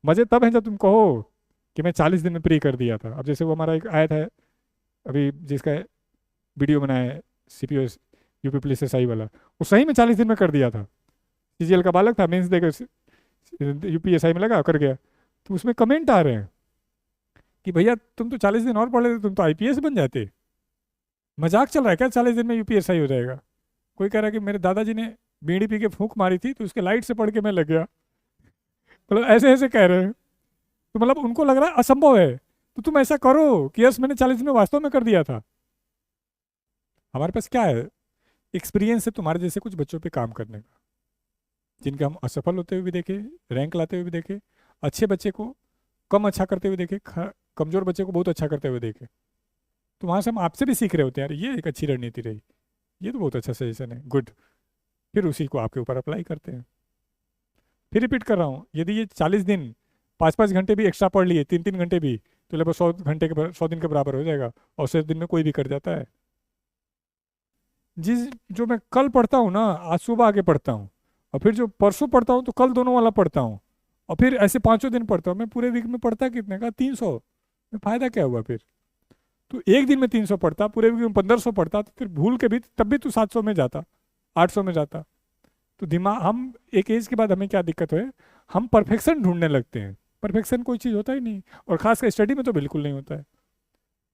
मजे तब हैं जब तुम कहो कि मैं 40 दिन में प्री कर दिया था। अब जैसे वो हमारा एक आया था अभी, जिसका वीडियो बनाया है, सीपीओ यूपी पुलिस एसआई वाला, वो सही में 40 दिन में कर दिया था। सीजीएल का बालक था, मेंस देकर यूपी एसआई में लगा कर गया। तो उसमें कमेंट आ रहे हैं कि भैया तुम तो 40 दिन और पढ़ लेते, तुम तो आईपीएस बन जाते। मजाक चल रहा है क्या, 40 दिन में यूपीएसआई हो जाएगा? कोई कह रहा है कि मेरे दादाजी ने बीड़ी पी के फूंक मारी थी तो उसके लाइट से पढ़ के मैं लग गया। मतलब ऐसे ऐसे कह रहे हैं। तो मतलब उनको लग रहा है असंभव है। तो तुम ऐसा करो कि यस मैंने 40 दिन में वास्तव में कर दिया था। हमारे पास क्या है, एक्सपीरियंस है तुम्हारे जैसे कुछ बच्चों पे काम करने का, जिनके हम असफल होते हुए भी देखे, रैंक लाते हुए भी देखे, अच्छे बच्चे को कम अच्छा करते हुए देखे, कमजोर बच्चे को बहुत अच्छा करते हुए देखे। तो वहां से हम आपसे भी सीख रहे होते हैं, यार ये एक अच्छी रणनीति रही, ये तो बहुत अच्छा सजेशन है, गुड। फिर उसी को आपके ऊपर अप्लाई करते हैं। फिर रिपीट कर रहा हूँ, यदि ये 40 दिन 5-5 घंटे भी एक्स्ट्रा पढ़ लिए, 3-3 घंटे भी, तो लगभग 100 घंटे के 100 दिन के बराबर हो जाएगा। और 100 दिन में कोई भी कर जाता है। जिस जो मैं कल पढ़ता हूँ ना, आज सुबह आके पढ़ता हूँ, और फिर जो परसों पढ़ता हूँ तो कल दोनों वाला पढ़ता हूँ, और फिर ऐसे 5 दिन पढ़ता हूँ। मैं पूरे वीक में पढ़ता कितने का, 300 में फायदा क्या हुआ फिर? तो एक दिन में 300 पढ़ता, पूरे वीक में 1500 पढ़ता, तो फिर भूल के भी तब भी तू 700 में जाता, 800 में जाता। तो दिमाग, हम एक एज के बाद हमें क्या दिक्कत है, हम परफेक्शन ढूंढने लगते हैं। परफेक्शन कोई चीज़ होता ही नहीं, और खासकर स्टडी में तो बिल्कुल नहीं होता है।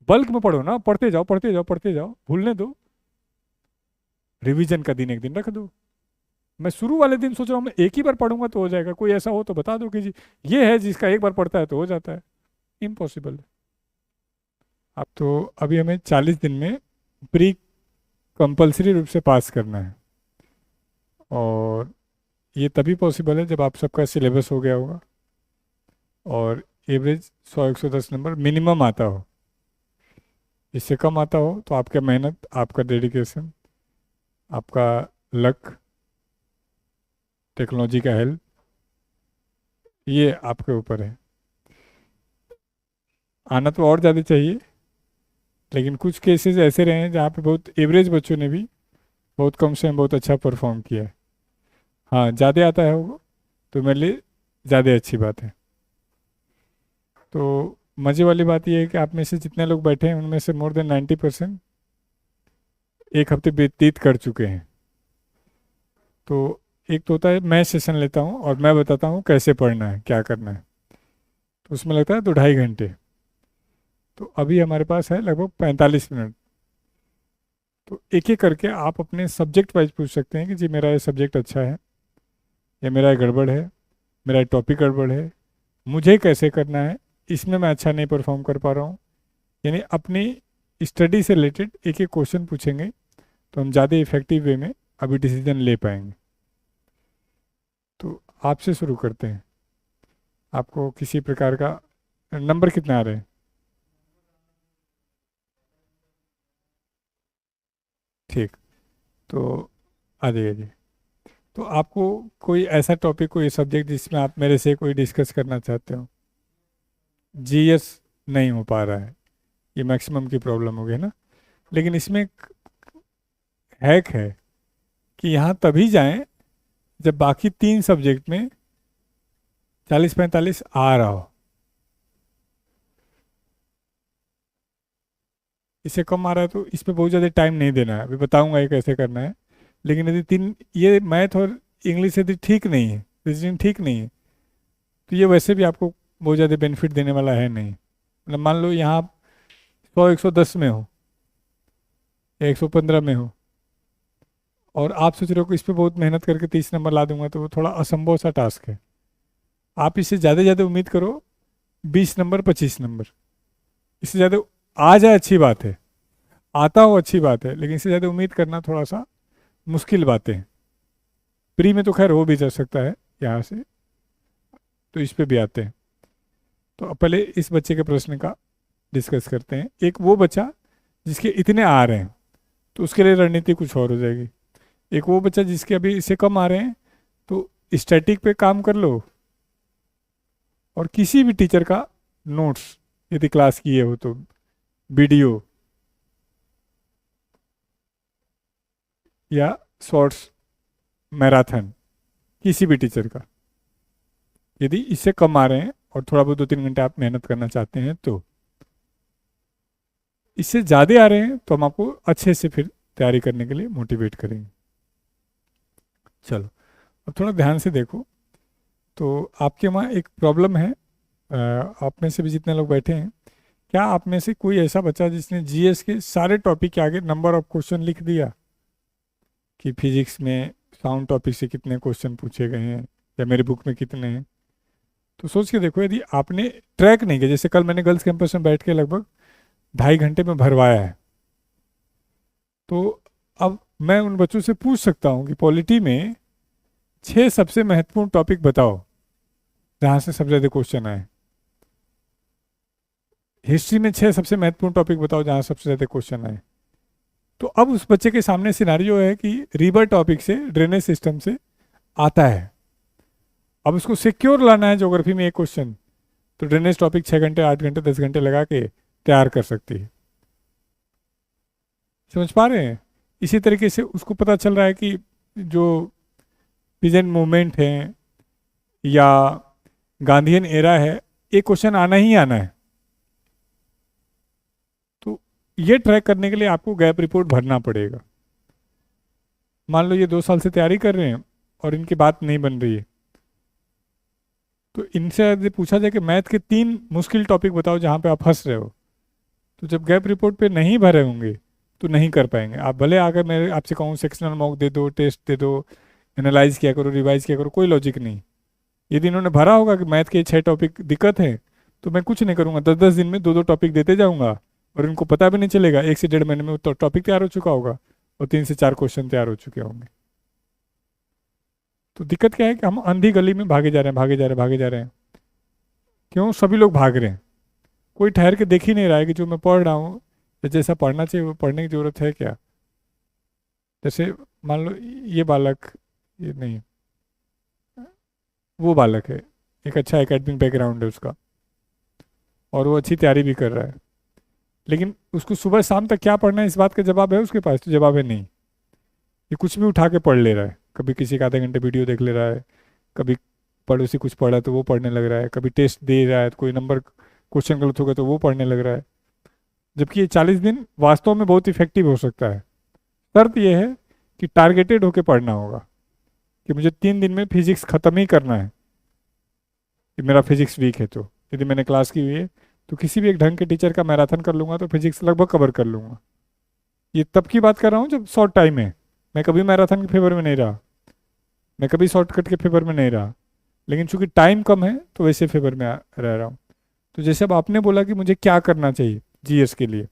बल्क में पढ़ो ना, पढ़ते जाओ पढ़ते जाओ पढ़ते जाओ, भूलने दो। रिवीजन का दिन एक दिन रख दो। मैं शुरू वाले दिन सोच रहा हूँ मैं एक ही बार पढ़ूंगा तो हो जाएगा, कोई ऐसा हो तो बता दो कि जी ये है जिसका एक बार पढ़ता है तो हो जाता है। इम्पॉसिबल है। अब तो अभी हमें 40 दिन में प्री कंपल्सरी रूप से पास करना है, और ये तभी पॉसिबल है जब आप सबका सिलेबस हो गया होगा और एवरेज 100-110 नंबर मिनिमम आता हो। इससे कम आता हो तो आपका मेहनत, आपका डेडिकेशन, आपका लक, टेक्नोलॉजी का हेल्प, ये आपके ऊपर है। आना तो और ज़्यादा चाहिए, लेकिन कुछ केसेस ऐसे रहे हैं जहाँ पे बहुत एवरेज बच्चों ने भी बहुत कम से बहुत अच्छा परफॉर्म किया है। हाँ, ज़्यादा आता है वो तो मेरे लिए ज़्यादा अच्छी बात है। तो मज़े वाली बात यह है कि आप में से जितने लोग बैठे हैं उनमें से मोर देन 90% एक हफ्ते व्यतीत कर चुके हैं। तो एक तो होता है मैं सेशन लेता हूँ और मैं बताता हूँ कैसे पढ़ना है, क्या करना है, तो उसमें लगता है 2-2.5 घंटे। तो अभी हमारे पास है लगभग 45 मिनट। तो एक एक करके आप अपने सब्जेक्ट वाइज पूछ सकते हैं कि जी मेरा ये सब्जेक्ट अच्छा है, या मेरा ये गड़बड़ है, मेरा टॉपिक गड़बड़ है, मुझे कैसे करना है, इसमें मैं अच्छा नहीं परफॉर्म कर पा रहा हूँ। यानी अपनी स्टडी से रिलेटेड एक एक क्वेश्चन पूछेंगे तो हम ज़्यादा इफेक्टिव वे में अभी डिसीजन ले पाएंगे। तो आपसे शुरू करते हैं। आपको किसी प्रकार का नंबर कितना आ रहे हैं? ठीक। तो आ जाइए जी। तो आपको कोई ऐसा टॉपिक, कोई सब्जेक्ट जिसमें आप मेरे से कोई डिस्कस करना चाहते हो? जीएस नहीं हो पा रहा है, ये मैक्सिमम की प्रॉब्लम हो गई ना। लेकिन इसमें हैक है कि यहाँ तभी जाएं जब बाकी 3 सब्जेक्ट में 40-45 आ रहा हो। इससे कम आ रहा है तो इस पे बहुत ज़्यादा टाइम नहीं देना है, अभी बताऊंगा ये कैसे करना है। लेकिन यदि तीन, ये मैथ और इंग्लिश यदि ठीक नहीं है, रीजनिंग ठीक नहीं है, तो ये वैसे भी आपको बहुत ज़्यादा बेनिफिट देने वाला है नहीं। मतलब मान लो यहाँ 100-110 में हो, या 115 में हो, और आप सोच रहे हो कि इस पे बहुत मेहनत करके 30 नंबर ला दूंगा, तो वो थोड़ा असंभव सा टास्क है। आप इससे ज़्यादा ज़्यादा उम्मीद करो, 20 नंबर 25 नंबर, इससे ज़्यादा आ जाए अच्छी बात है, आता हो अच्छी बात है, लेकिन इससे ज़्यादा उम्मीद करना थोड़ा सा मुश्किल बातें हैं। प्री में तो खैर हो भी जा सकता है यहाँ से। तो इस पे भी आते हैं। तो अब पहले इस बच्चे के प्रश्न का डिस्कस करते हैं। एक वो बच्चा जिसके इतने आ रहे हैं, तो उसके लिए रणनीति कुछ और हो जाएगी। एक वो बच्चा जिसके अभी इससे कम आ रहे हैं, तो स्टैटिक पे काम कर लो, और किसी भी टीचर का नोट्स यदि क्लास किए हो तो वीडियो या शॉर्ट्स, मैराथन, किसी भी टीचर का, यदि इससे कम आ रहे हैं और थोड़ा बहुत 2-3 घंटे आप मेहनत करना चाहते हैं तो इससे ज़्यादा आ रहे हैं तो हम आपको अच्छे से फिर तैयारी करने के लिए मोटिवेट करेंगे। चलो अब थोड़ा ध्यान से देखो। तो आपके वहाँ एक प्रॉब्लम है, आप में से भी जितने लोग बैठे हैं, क्या आप में से कोई ऐसा बच्चा जिसने जीएस के सारे टॉपिक के आगे नंबर ऑफ क्वेश्चन लिख दिया कि फिजिक्स में साउंड टॉपिक से कितने क्वेश्चन पूछे गए हैं या मेरे बुक में कितने हैं? तो सोच के देखो, यदि आपने ट्रैक नहीं किया, जैसे कल मैंने गर्ल्स कैंपस में बैठ के लगभग 2.5 घंटे में भरवाया है, तो अब मैं उन बच्चों से पूछ सकता हूँ कि पॉलिटी में 6 सबसे महत्वपूर्ण टॉपिक बताओ जहाँ से सबसे ज़्यादा क्वेश्चन आए। हिस्ट्री में 6 सबसे महत्वपूर्ण टॉपिक बताओ जहाँ सबसे ज़्यादा क्वेश्चन आए। तो अब उस बच्चे के सामने सिनारियो है कि रिवर टॉपिक से, ड्रेनेज सिस्टम से आता है, अब उसको सिक्योर लाना है ज्योग्राफी में एक क्वेश्चन, तो ड्रेनेज टॉपिक 6 घंटे 8 घंटे 10 घंटे लगा के तैयार कर सकती है। समझ पा रहे हैं? इसी तरीके से उसको पता चल रहा है कि जो पिजेंट मूवमेंट है या गांधीयन एरा है, एक क्वेश्चन आना ही आना है। तो ये ट्रैक करने के लिए आपको गैप रिपोर्ट भरना पड़ेगा। मान लो ये 2 साल से तैयारी कर रहे हैं और इनकी बात नहीं बन रही है, तो इनसे यदि पूछा जाए कि मैथ के 3 मुश्किल टॉपिक बताओ जहाँ पे आप फंस रहे हो, तो जब गैप रिपोर्ट पे नहीं भरे होंगे तो नहीं कर पाएंगे आप। भले आकर मैं आपसे कहूँ सेक्शनल मॉक दे दो, टेस्ट दे दो, एनालाइज किया करो, रिवाइज किया करो, कोई लॉजिक नहीं। यदि इन्होंने भरा होगा कि मैथ के 6 टॉपिक दिक्कत है, तो मैं कुछ नहीं करूँगा, 10-10 दिन में 2-2 टॉपिक देते जाऊँगा और इनको पता भी नहीं चलेगा, 1 से 1.5 महीने में तो टॉपिक तैयार हो चुका होगा और 3 से 4 क्वेश्चन तैयार हो चुके होंगे। तो दिक्कत क्या है कि हम अंधी गली में भागे जा रहे हैं, भागे जा रहे हैं, भागे जा रहे हैं। क्यों? सभी लोग भाग रहे हैं, कोई ठहर के देख ही नहीं रहा है कि जो मैं पढ़ रहा हूँ या जैसा पढ़ना चाहिए वो पढ़ने की ज़रूरत है क्या। जैसे मान लो ये बालक, ये नहीं, वो बालक है, एक अच्छा एकेडमिक बैकग्राउंड है उसका और वो अच्छी तैयारी भी कर रहा है, लेकिन उसको सुबह शाम तक क्या पढ़ना है इस बात का जवाब है उसके पास? तो जवाब है नहीं। ये कुछ भी उठा के पढ़ ले रहा है, कभी किसी का आधे घंटे वीडियो देख ले रहा है, कभी पड़ोसी कुछ पढ़ा तो वो पढ़ने लग रहा है, कभी टेस्ट दे रहा है तो कोई नंबर क्वेश्चन गलत होगा तो वो पढ़ने लग रहा है। जबकि ये 40 दिन वास्तव में बहुत इफेक्टिव हो सकता है। शर्त यह है कि टारगेटेड होकर पढ़ना होगा कि मुझे 3 दिन में फिजिक्स खत्म ही करना है। कि मेरा फिजिक्स वीक है, तो यदि मैंने क्लास की हुई है तो किसी भी एक ढंग के टीचर का मैराथन कर लूँगा तो फिजिक्स लगभग कवर कर लूँगा। ये तब की बात कर रहा हूँ जब शॉर्ट टाइम है। मैं कभी मैराथन के फेवर में नहीं रहा, मैं कभी शॉर्टकट के फेवर में नहीं रहा, लेकिन चूंकि टाइम कम है तो वैसे फेवर में रह रहा हूँ। तो जैसे अब आपने बोला कि मुझे क्या करना चाहिए जीएस के लिए,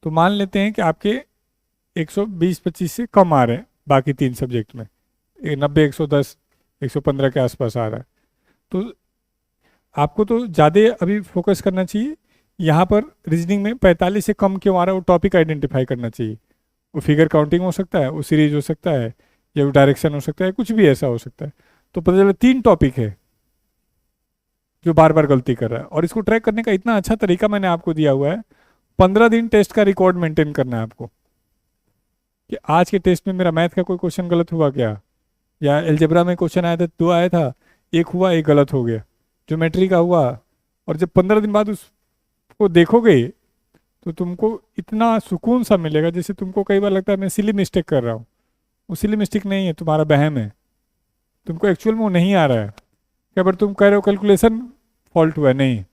तो मान लेते हैं कि आपके 120-25 से कम आ रहे हैं बाकी 3 सब्जेक्ट में, 90, 110, 115 के आसपास आ रहा है, तो आपको तो ज़्यादा अभी फोकस करना चाहिए यहाँ पर। रीजनिंग में 45 से कम क्यों आ रहा है वो टॉपिक आइडेंटिफाई करना चाहिए। वो फिगर काउंटिंग हो सकता है, वो सीरीज हो सकता है, या वो डायरेक्शन हो सकता है, कुछ भी ऐसा हो सकता है। तो पता चला 3 टॉपिक है जो बार बार गलती कर रहा है, और इसको ट्रैक करने का इतना अच्छा तरीका मैंने आपको दिया हुआ है। 15 दिन टेस्ट का रिकॉर्ड मेंटेन करना है आपको कि आज के टेस्ट में मेरा मैथ का कोई क्वेश्चन गलत हुआ क्या, या एलजेब्रा में क्वेश्चन आया था 2 आया था, 1 हुआ 1 गलत हो गया, ज्योमेट्री का हुआ। और जब 15 दिन बाद उसको देखोगे तो तुमको इतना सुकून सा मिलेगा, जैसे तुमको कई बार लगता है मैं सिली मिस्टेक कर रहा हूँ। वो सिली मिस्टेक नहीं है, तुम्हारा वहम है, तुमको एक्चुअल में वो नहीं आ रहा है। क्या बार तुम कह रहे हो कैलकुलेशन फॉल्ट हुआ है, नहीं,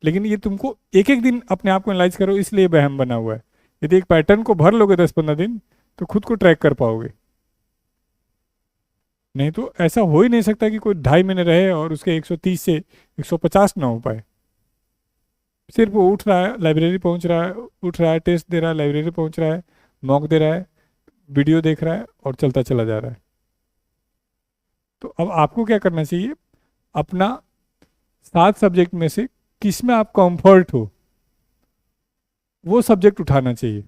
लेकिन ये तुमको एक एक दिन अपने आप को एनालाइज करो, इसलिए वहम बना हुआ है। यदि एक पैटर्न को भर लोगे 10-15 दिन तो खुद को ट्रैक कर पाओगे। नहीं तो ऐसा हो ही नहीं सकता कि कोई 2.5 महीने रहे और उसके 130 से 150 ना हो पाए। सिर्फ वो उठ रहा है, लाइब्रेरी पहुंच रहा है, उठ रहा है, टेस्ट दे रहा है, लाइब्रेरी पहुंच रहा है, मॉक दे रहा है, वीडियो देख रहा है और चलता चला जा रहा है। तो अब आपको क्या करना चाहिए, अपना 7 सब्जेक्ट में से किस में आप कंफर्ट हो वो सब्जेक्ट उठाना चाहिए,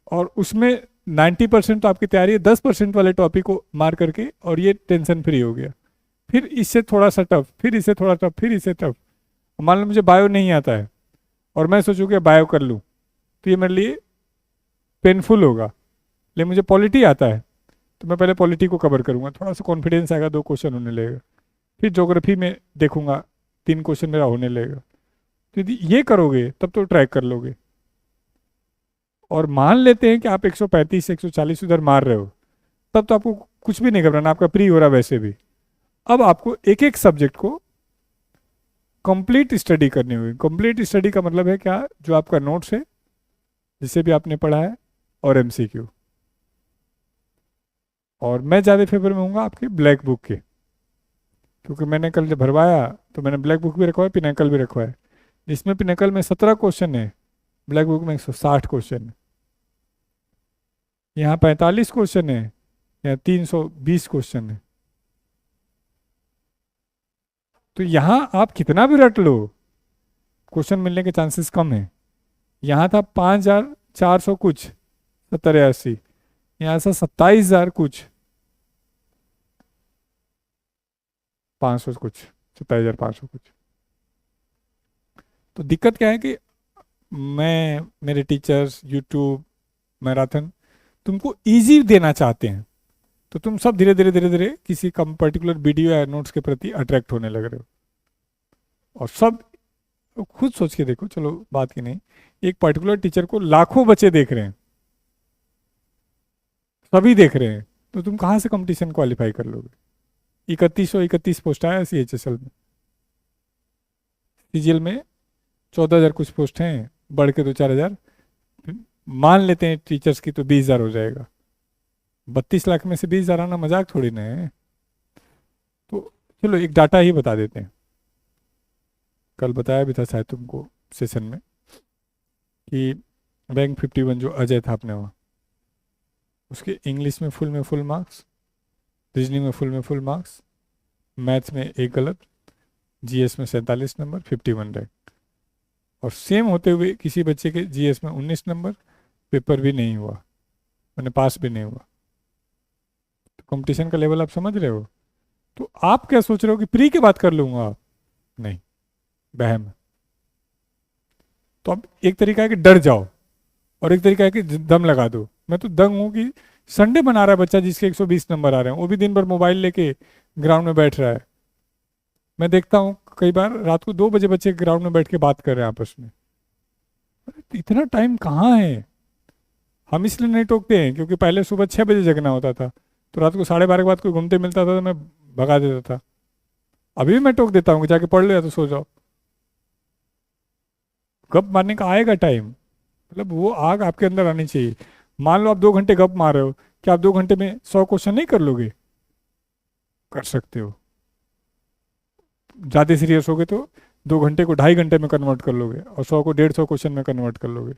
और उसमें 90% तो आपकी तैयारी है, 10% वाले टॉपिक को मार करके, और ये टेंशन फ्री हो गया। फिर इससे थोड़ा सा टफ, फिर इससे थोड़ा टफ, फिर इससे टफ। मान लो मुझे बायो नहीं आता है और मैं सोचूं कि बायो कर लूँ तो ये मेरे लिए पेनफुल होगा, लेकिन मुझे पॉलिटी आता है तो मैं पहले पॉलिटी को कवर करूंगा, थोड़ा सा कॉन्फिडेंस आएगा, 2 क्वेश्चन होने लगेगा। फिर ज्योग्राफी में देखूंगा 3 क्वेश्चन मेरा होने लगेगा। तो यदि ये करोगे तब तो ट्रैक कर लोगे। और मान लेते हैं कि आप 135 140 उधर मार रहे हो, तब तो आपको कुछ भी नहीं घबराना, आपका प्री हो रहा वैसे भी। अब आपको एक एक सब्जेक्ट को कंप्लीट स्टडी करनी होगी। कंप्लीट स्टडी का मतलब है क्या, जो आपका नोट्स है जिसे भी आपने पढ़ा है, और एमसीक्यू। और मैं ज़्यादा फेवर में हूँ आपके ब्लैक बुक के, क्योंकि मैंने कल जब भरवाया तो मैंने ब्लैक बुक भी रखवाया, पिनाकल भी रखवाया। जिसमें पिनाकल में 17 क्वेश्चन है, ब्लैक बुक में 160 क्वेश्चन है। यहाँ 45 क्वेश्चन है, यहाँ 320 क्वेश्चन है। तो यहाँ आप कितना भी रट लो, क्वेश्चन मिलने के चांसेस कम है। यहाँ था 5,400 कुछ, 70 या 80। यहाँ से 27,000 कुछ, 500 कुछ, 27,500 कुछ। तो दिक्कत क्या है कि मैं, मेरे टीचर्स, यूट्यूब, मैराथन तुमको इजी देना चाहते हैं, तो तुम सब धीरे धीरे धीरे धीरे किसी कम पर्टिकुलर वीडियो या नोट्स के प्रति अट्रैक्ट होने लग रहे हो। और सब खुद सोच के देखो, चलो बात की नहीं, एक पर्टिकुलर टीचर को लाखों बच्चे देख रहे हैं, सभी देख रहे हैं, तो तुम कहाँ से कंपटीशन क्वालिफाई कर लोगे। 3131 पोस्ट आया CHSL में, CGL में 14,000 कुछ पोस्ट हैं, बढ़ के 2-4 हज़ार। मान लेते हैं टीचर्स की तो 20,000 हो जाएगा। 32 लाख में से 20,000 आना मजाक थोड़ी ना है। तो चलो एक डाटा ही बता देते हैं। कल बताया भी था शायद तुमको सेशन में कि रैंक 51 जो अजय था अपने वहाँ, उसके इंग्लिश में फुल मार्क्स, रीजनिंग में फुल मार्क्स, मैथ्स में एक गलत, GS में 47 नंबर, 51 रैंक। और सेम होते हुए किसी बच्चे के GS में 19 नंबर, पेपर भी नहीं हुआ, मैंने पास भी नहीं हुआ। तो कंपटीशन का लेवल आप समझ रहे हो। तो आप क्या सोच रहे हो कि प्री की बात कर लूंगा आप, नहीं, बहम। तो अब एक तरीका है कि डर जाओ, और एक तरीका है कि दम लगा दो। मैं तो दंग हूं कि संडे बना रहा है बच्चा जिसके 120 नंबर आ रहे हैं, वो भी दिन भर मोबाइल लेके ग्राउंड में बैठ रहा है। मैं देखता हूँ कई बार रात को 2 बजे बच्चे ग्राउंड में बैठ के बात कर रहे हैं आपस में। अरे इतना टाइम कहाँ है। हम इसलिए नहीं टोकते हैं क्योंकि पहले सुबह 6 बजे जगना होता था, तो रात को 12:30 के बाद कोई घूमते मिलता था तो मैं भगा देता था। अभी भी मैं टोक देता हूँ कि जाके पढ़ लो या तो सो जाओ। गप मारने का आएगा टाइम, मतलब वो आग आपके अंदर आनी चाहिए। मान लो आप 2 घंटे गप मार रहे हो, क्या आप 2 घंटे में 100 क्वेश्चन नहीं कर लोगे। कर सकते हो। ज़्यादा सीरियस हो गए तो 2 घंटे को 2.5 घंटे में कन्वर्ट कर लोगे, और 100 को 150 क्वेश्चन में कन्वर्ट कर लोगे।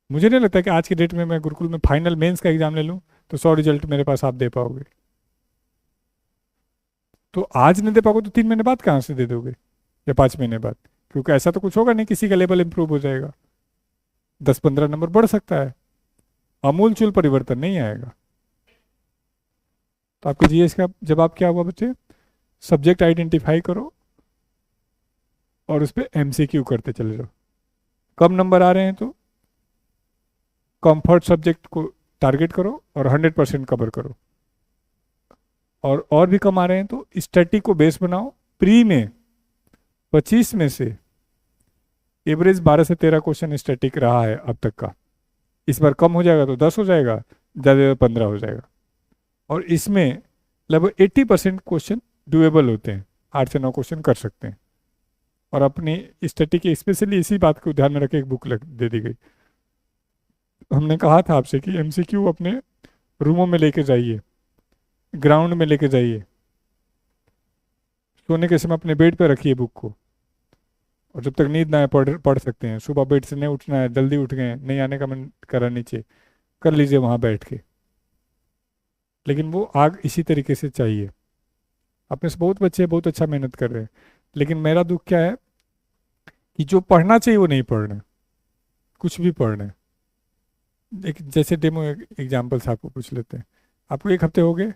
मुझे नहीं लगता कि आज की डेट में मैं गुरुकुल में फाइनल मेंस का एग्जाम ले लूँ तो 100 रिजल्ट मेरे पास आप दे पाओगे। तो आज नहीं दे पाओगे तो 3 महीने बाद कहाँ से दे दोगे, या 5 महीने बाद। क्योंकि ऐसा तो कुछ होगा नहीं, किसी का लेवल इंप्रूव हो जाएगा, 10-15 नंबर बढ़ सकता है, अमूलचूल परिवर्तन नहीं आएगा। तो आपके GS का जवाब क्या हुआ बच्चे, सब्जेक्ट आइडेंटिफाई करो और उस पर MCQ करते चले जाओ। कम नंबर आ रहे हैं तो कंफर्ट सब्जेक्ट को टारगेट करो और 100% कवर करो। और भी कम आ रहे हैं तो स्टैटिक को बेस बनाओ। प्री में 25 में से एवरेज 12 से 13 क्वेश्चन स्टैटिक रहा है अब तक का। इस बार कम हो जाएगा तो 10 हो जाएगा, ज़्यादा 15 हो जाएगा। और इसमें लगभग 80% क्वेश्चन डुएबल होते हैं, 8 से 9 क्वेश्चन कर सकते हैं। और अपनी स्टैटिक स्पेशली इसी बात को ध्यान में रख के एक बुक दे दी गई। हमने कहा था आपसे कि MCQ अपने रूमों में लेके जाइए, ग्राउंड में लेके जाइए, सोने के समय अपने बेड पे रखिए बुक को, और जब तक नींद ना आए पढ़ सकते हैं। सुबह बेड से नहीं उठना है, जल्दी उठ गए, नहीं आने का मन करा नीचे, कर लीजिए वहाँ बैठ के। लेकिन वो आग इसी तरीके से चाहिए। अपने से बहुत बच्चे बहुत अच्छा मेहनत कर रहे हैं, लेकिन मेरा दुख क्या है कि जो पढ़ना चाहिए वो नहीं पढ़ रहे, कुछ भी पढ़ रहे हैं। एक जैसे डेमो एग्जाम्पल से आपको पूछ लेते हैं। आपको 1 हफ्ते हो गए,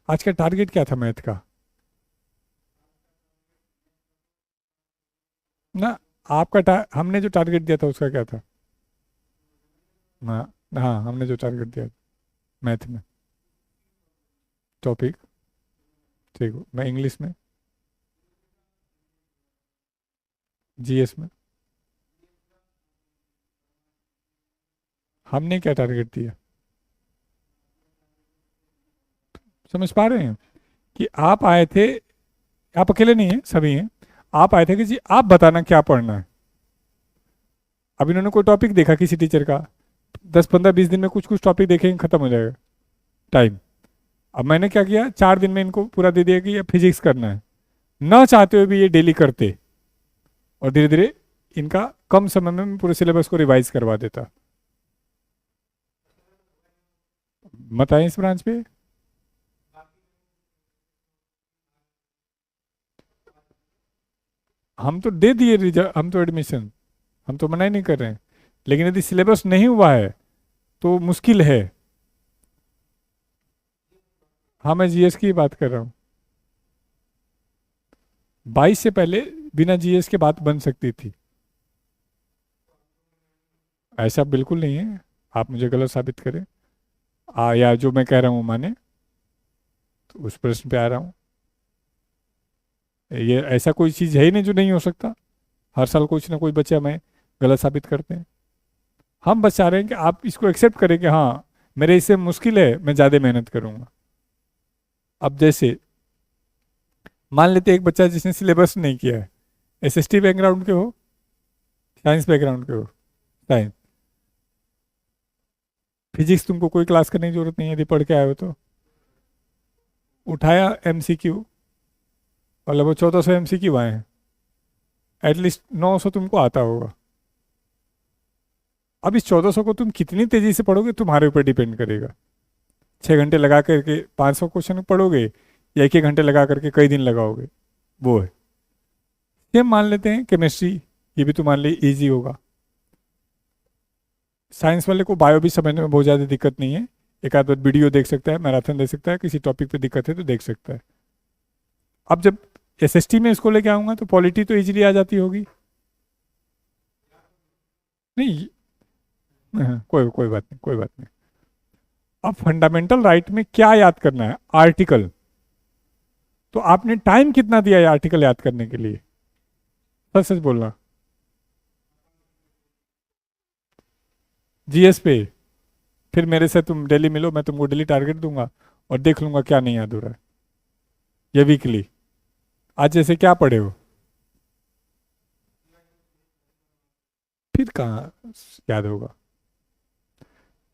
आज का टारगेट क्या था मैथ का ना। आपका हमने जो टारगेट दिया था उसका क्या था। हाँ, हाँ हमने जो टारगेट दिया था मैथ में, टॉपिक ठीक, मैं इंग्लिश में, जीएस में। हमने क्या टारगेट दिया? समझ पा रहे हैं कि आप आए थे, आप अकेले नहीं हैं, सभी हैं। आप आए थे कि जी आप बताना क्या पढ़ना है। अब इन्होंने कोई टॉपिक देखा किसी टीचर का, 10 15 20 दिन में कुछ कुछ टॉपिक देखेंगे, खत्म हो जाएगा टाइम। अब मैंने क्या किया, 4 दिन में इनको पूरा दे दिया कि ये फिजिक्स करना है। न चाहते हुए भी ये डेली करते, और धीरे धीरे इनका कम समय में मैं पूरे सिलेबस को रिवाइज करवा देता। मत आए इस ब्रांच पे। हम तो दे दिए रिजल्ट, हम तो एडमिशन, हम तो मना ही नहीं कर रहे हैं। लेकिन यदि सिलेबस नहीं हुआ है तो मुश्किल है। हाँ, मैं जीएस की बात कर रहा हूँ। 22 से पहले बिना जीएस के बात बन सकती थी। ऐसा बिल्कुल नहीं है, आप मुझे गलत साबित करें या जो मैं कह रहा हूँ माने, तो उस प्रश्न पे आ रहा हूँ। ये ऐसा कोई चीज़ है ही नहीं जो नहीं हो सकता। हर साल कुछ ना कोई बच्चे हमें गलत साबित करते हैं। हम बस चाह रहे हैं कि आप इसको एक्सेप्ट करें कि हाँ मेरे इससे मुश्किल है, मैं ज़्यादा मेहनत करूँगा। अब जैसे मान लेते एक बच्चा जिसने सिलेबस नहीं किया है, एसएसटी बैकग्राउंड के हो, साइंस बैकग्राउंड के हो, साइंस, फिजिक्स तुमको कोई क्लास करने की जरूरत नहीं है यदि पढ़ के आए हो तो। उठाया एमसीक्यू, और लगभग 1400 एमसीक्यू आए हैं, एटलीस्ट 900 तुमको आता होगा। अब इस 1400 को तुम कितनी तेजी से पढ़ोगे तुम्हारे ऊपर डिपेंड करेगा। 6 घंटे लगा करके 500 क्वेश्चन पढ़ोगे, या 1 1 घंटे लगा करके कई दिन लगाओगे, वो है। सेम मान लेते हैं केमिस्ट्री, ये भी तुम्हारे लिए ईजी होगा। साइंस वाले को बायो भी समझने में बहुत ज़्यादा दिक्कत नहीं है, एक आध बार वीडियो देख सकता है, मैराथन देख सकता है, किसी टॉपिक पे दिक्कत है तो देख सकता है। अब जब एसएसटी में इसको लेके आऊँगा तो पॉलिटी तो इजीली आ जाती होगी। नहीं, कोई कोई बात नहीं, कोई बात नहीं। अब फंडामेंटल राइट में क्या याद करना है? आर्टिकल। तो आपने टाइम कितना दिया है आर्टिकल याद करने के लिए? सच सच बोलना। जीएस पे फिर मेरे से तुम डेली मिलो, मैं तुमको डेली टारगेट दूंगा और देख लूंगा क्या नहीं याद हो रहा है। ये वीकली। आज जैसे क्या पढ़े हो, फिर कहाँ याद होगा?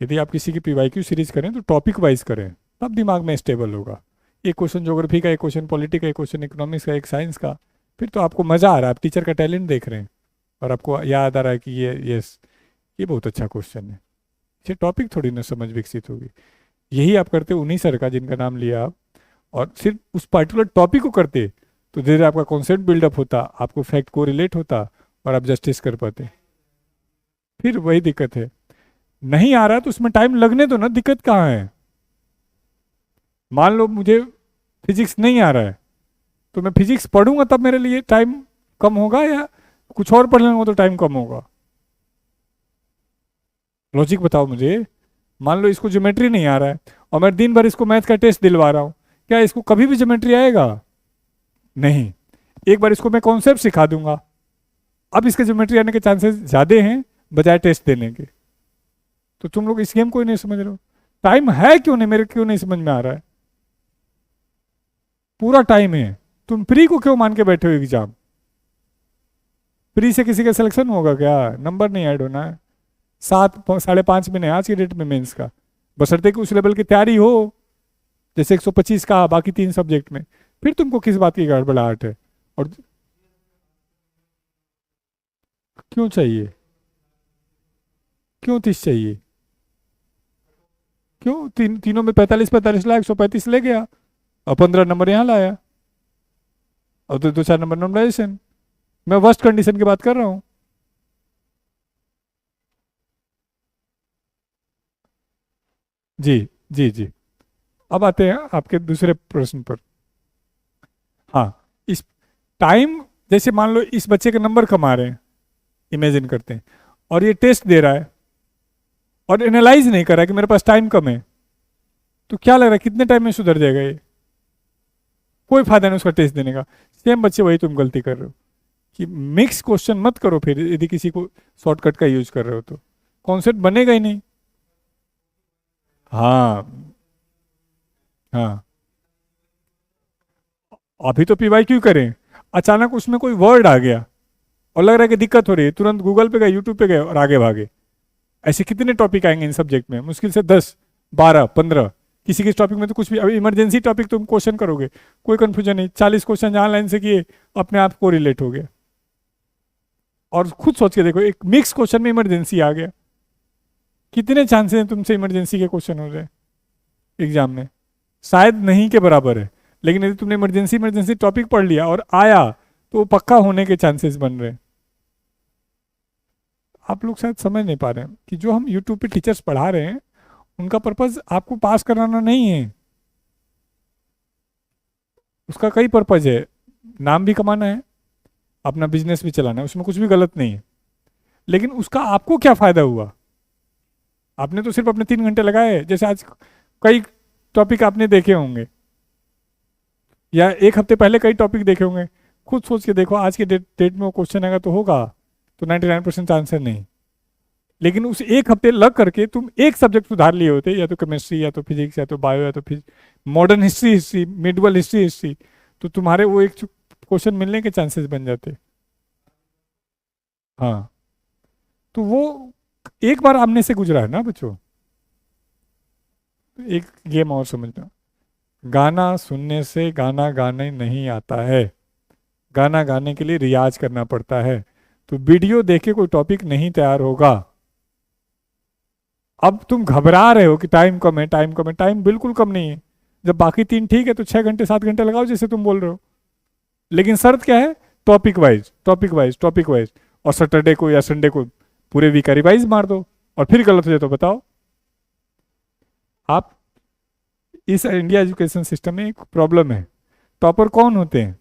यदि आप किसी की पीवाईक्यू सीरीज करें तो टॉपिक वाइज करें, तब दिमाग में स्टेबल होगा। एक क्वेश्चन ज्योग्राफी का, एक क्वेश्चन पॉलिटी का, एक क्वेश्चन इकोनॉमिक्स का, एक साइंस का, फिर तो आपको मजा आ रहा है, आप टीचर का टैलेंट देख रहे हैं और आपको याद आ रहा है कि ये बहुत अच्छा क्वेश्चन है। इसे टॉपिक थोड़ी ना समझ विकसित होगी। यही आप करते उन्हीं सर का जिनका नाम लिया आप, और सिर्फ उस पर्टिकुलर टॉपिक को करते तो धीरे धीरे आपका कॉन्सेप्ट बिल्डअप होता, आपको फैक्ट को रिलेट होता और आप जस्टिस कर पाते। फिर वही दिक्कत है, नहीं आ रहा तो उसमें टाइम लगने दो ना, दिक्कत कहाँ है? मान लो मुझे फिजिक्स नहीं आ रहा है तो मैं फिजिक्स पढ़ूंगा तब मेरे लिए टाइम कम होगा, या कुछ और पढ़ लूंगा तो टाइम कम होगा? लॉजिक बताओ मुझे। मान लो इसको ज्योमेट्री नहीं आ रहा है और मैं दिन भर इसको मैथ का टेस्ट दिलवा रहा हूँ, क्या इसको कभी भी ज्योमेट्री आएगा? नहीं। एक बार इसको मैं कॉन्सेप्ट सिखा दूंगा, अब इसके ज्योमेट्री आने के चांसेस ज्यादा हैं बजाय टेस्ट देने के। तो तुम लोग इस गेम को ही नहीं समझ रहे हो। टाइम है क्यों नहीं, मेरे क्यों नहीं समझ में आ रहा है? पूरा टाइम है, तुम प्री को क्यों मान के बैठे हो एग्जाम? प्री से किसी का सिलेक्शन होगा क्या? नंबर नहीं ऐड होना है। 7 5:30 में नहीं आज की डेट में मेंस का, बशर्ते कि उस लेवल की तैयारी हो, जैसे 125 का बाकी 3 सब्जेक्ट में, फिर तुमको किस बात की गड़बड़ाहट है? और क्यों चाहिए? क्यों 30 चाहिए? क्यों तीनों में 45 45 लाया, 135 ले गया और 15 नंबर यहाँ लाया, और 2 4 नंबर नॉर्मलाइजेशन। मैं वर्स्ट कंडीशन की बात कर रहा हूँ। जी जी जी। अब आते हैं आपके दूसरे प्रश्न पर। हाँ, इस टाइम, जैसे मान लो इस बच्चे के नंबर कम आ रहे हैं, इमेजिन करते हैं, और ये टेस्ट दे रहा है और एनालाइज नहीं कर रहा है कि मेरे पास टाइम कम है, तो क्या लग रहा है कितने टाइम में सुधर जाएगा ये? कोई फायदा नहीं उसका टेस्ट देने का। सेम बच्चे वही तुम गलती कर रहे हो कि मिक्स क्वेश्चन मत करो फिर, यदि किसी को शॉर्टकट का यूज कर रहे हो तो कॉन्सेप्ट बनेगा ही नहीं। हाँ हाँ, अभी तो पीवाई क्यों करें, अचानक उसमें कोई वर्ड आ गया और लग रहा है कि दिक्कत हो रही है, तुरंत गूगल पे गए, यूट्यूब पे गए और आगे भागे। ऐसे कितने टॉपिक आएंगे इन सब्जेक्ट में, मुश्किल से 10 12 15, किसी किस टॉपिक में तो कुछ भी। अभी इमरजेंसी टॉपिक तुम क्वेश्चन करोगे, कोई कंफ्यूजन नहीं, 40 क्वेश्चन जहां लाइन से किए अपने आप को रिलेट हो गया। और खुद सोच के देखो, एक मिक्स क्वेश्चन में इमरजेंसी आ गया, कितने चांसेस हैं तुमसे इमरजेंसी के क्वेश्चन हो जाए एग्जाम में? शायद नहीं के बराबर है, लेकिन यदि तुमने इमरजेंसी इमरजेंसी टॉपिक पढ़ लिया और आया तो वो पक्का होने के चांसेस बन रहे हैं। आप लोग शायद समझ नहीं पा रहे हैं कि जो हम यूट्यूब पे टीचर्स पढ़ा रहे हैं उनका पर्पज आपको पास कराना नहीं है, उसका कई पर्पज है। नाम भी कमाना है, अपना बिजनेस भी चलाना है, उसमें कुछ भी गलत नहीं है, लेकिन उसका आपको क्या फायदा हुआ? आपने तो सिर्फ अपने 3 घंटे लगाए, जैसे आज कई टॉपिक आपने देखे होंगे या एक हफ्ते पहले कई टॉपिक देखे होंगे। खुद सोच के देखो, आज के डेट में वो क्वेश्चन आएगा तो होगा, तो 99% आंसर नहीं। लेकिन उस एक हफ्ते लग करके तुम एक सब्जेक्ट सुधार लिए होते, या तो केमिस्ट्री या तो फिजिक्स या तो बायो या तो modern history history medieval history history, तो तुम्हारे वो एक क्वेश्चन मिलने के चांसेस बन जाते। हाँ, तो वो एक बार आमने से गुजरा है ना बच्चों। एक गेम और समझना, गाना सुनने से गाना गाने नहीं आता है, गाना गाने के लिए रियाज करना पड़ता है। तो वीडियो देख के कोई टॉपिक नहीं तैयार होगा। अब तुम घबरा रहे हो कि टाइम कम है, टाइम कम है, टाइम बिल्कुल कम नहीं है। जब बाकी 3 ठीक है तो 6 घंटे 7 घंटे लगाओ जैसे तुम बोल रहे हो, लेकिन शर्त क्या है? Topic wise topic wise topic wise. और सैटरडे को या संडे को पूरे वीक का रिवाइज मार दो, और फिर गलत हो जाए तो बताओ। आप इस इंडिया एजुकेशन सिस्टम में एक प्रॉब्लम है। टॉपर कौन होते हैं?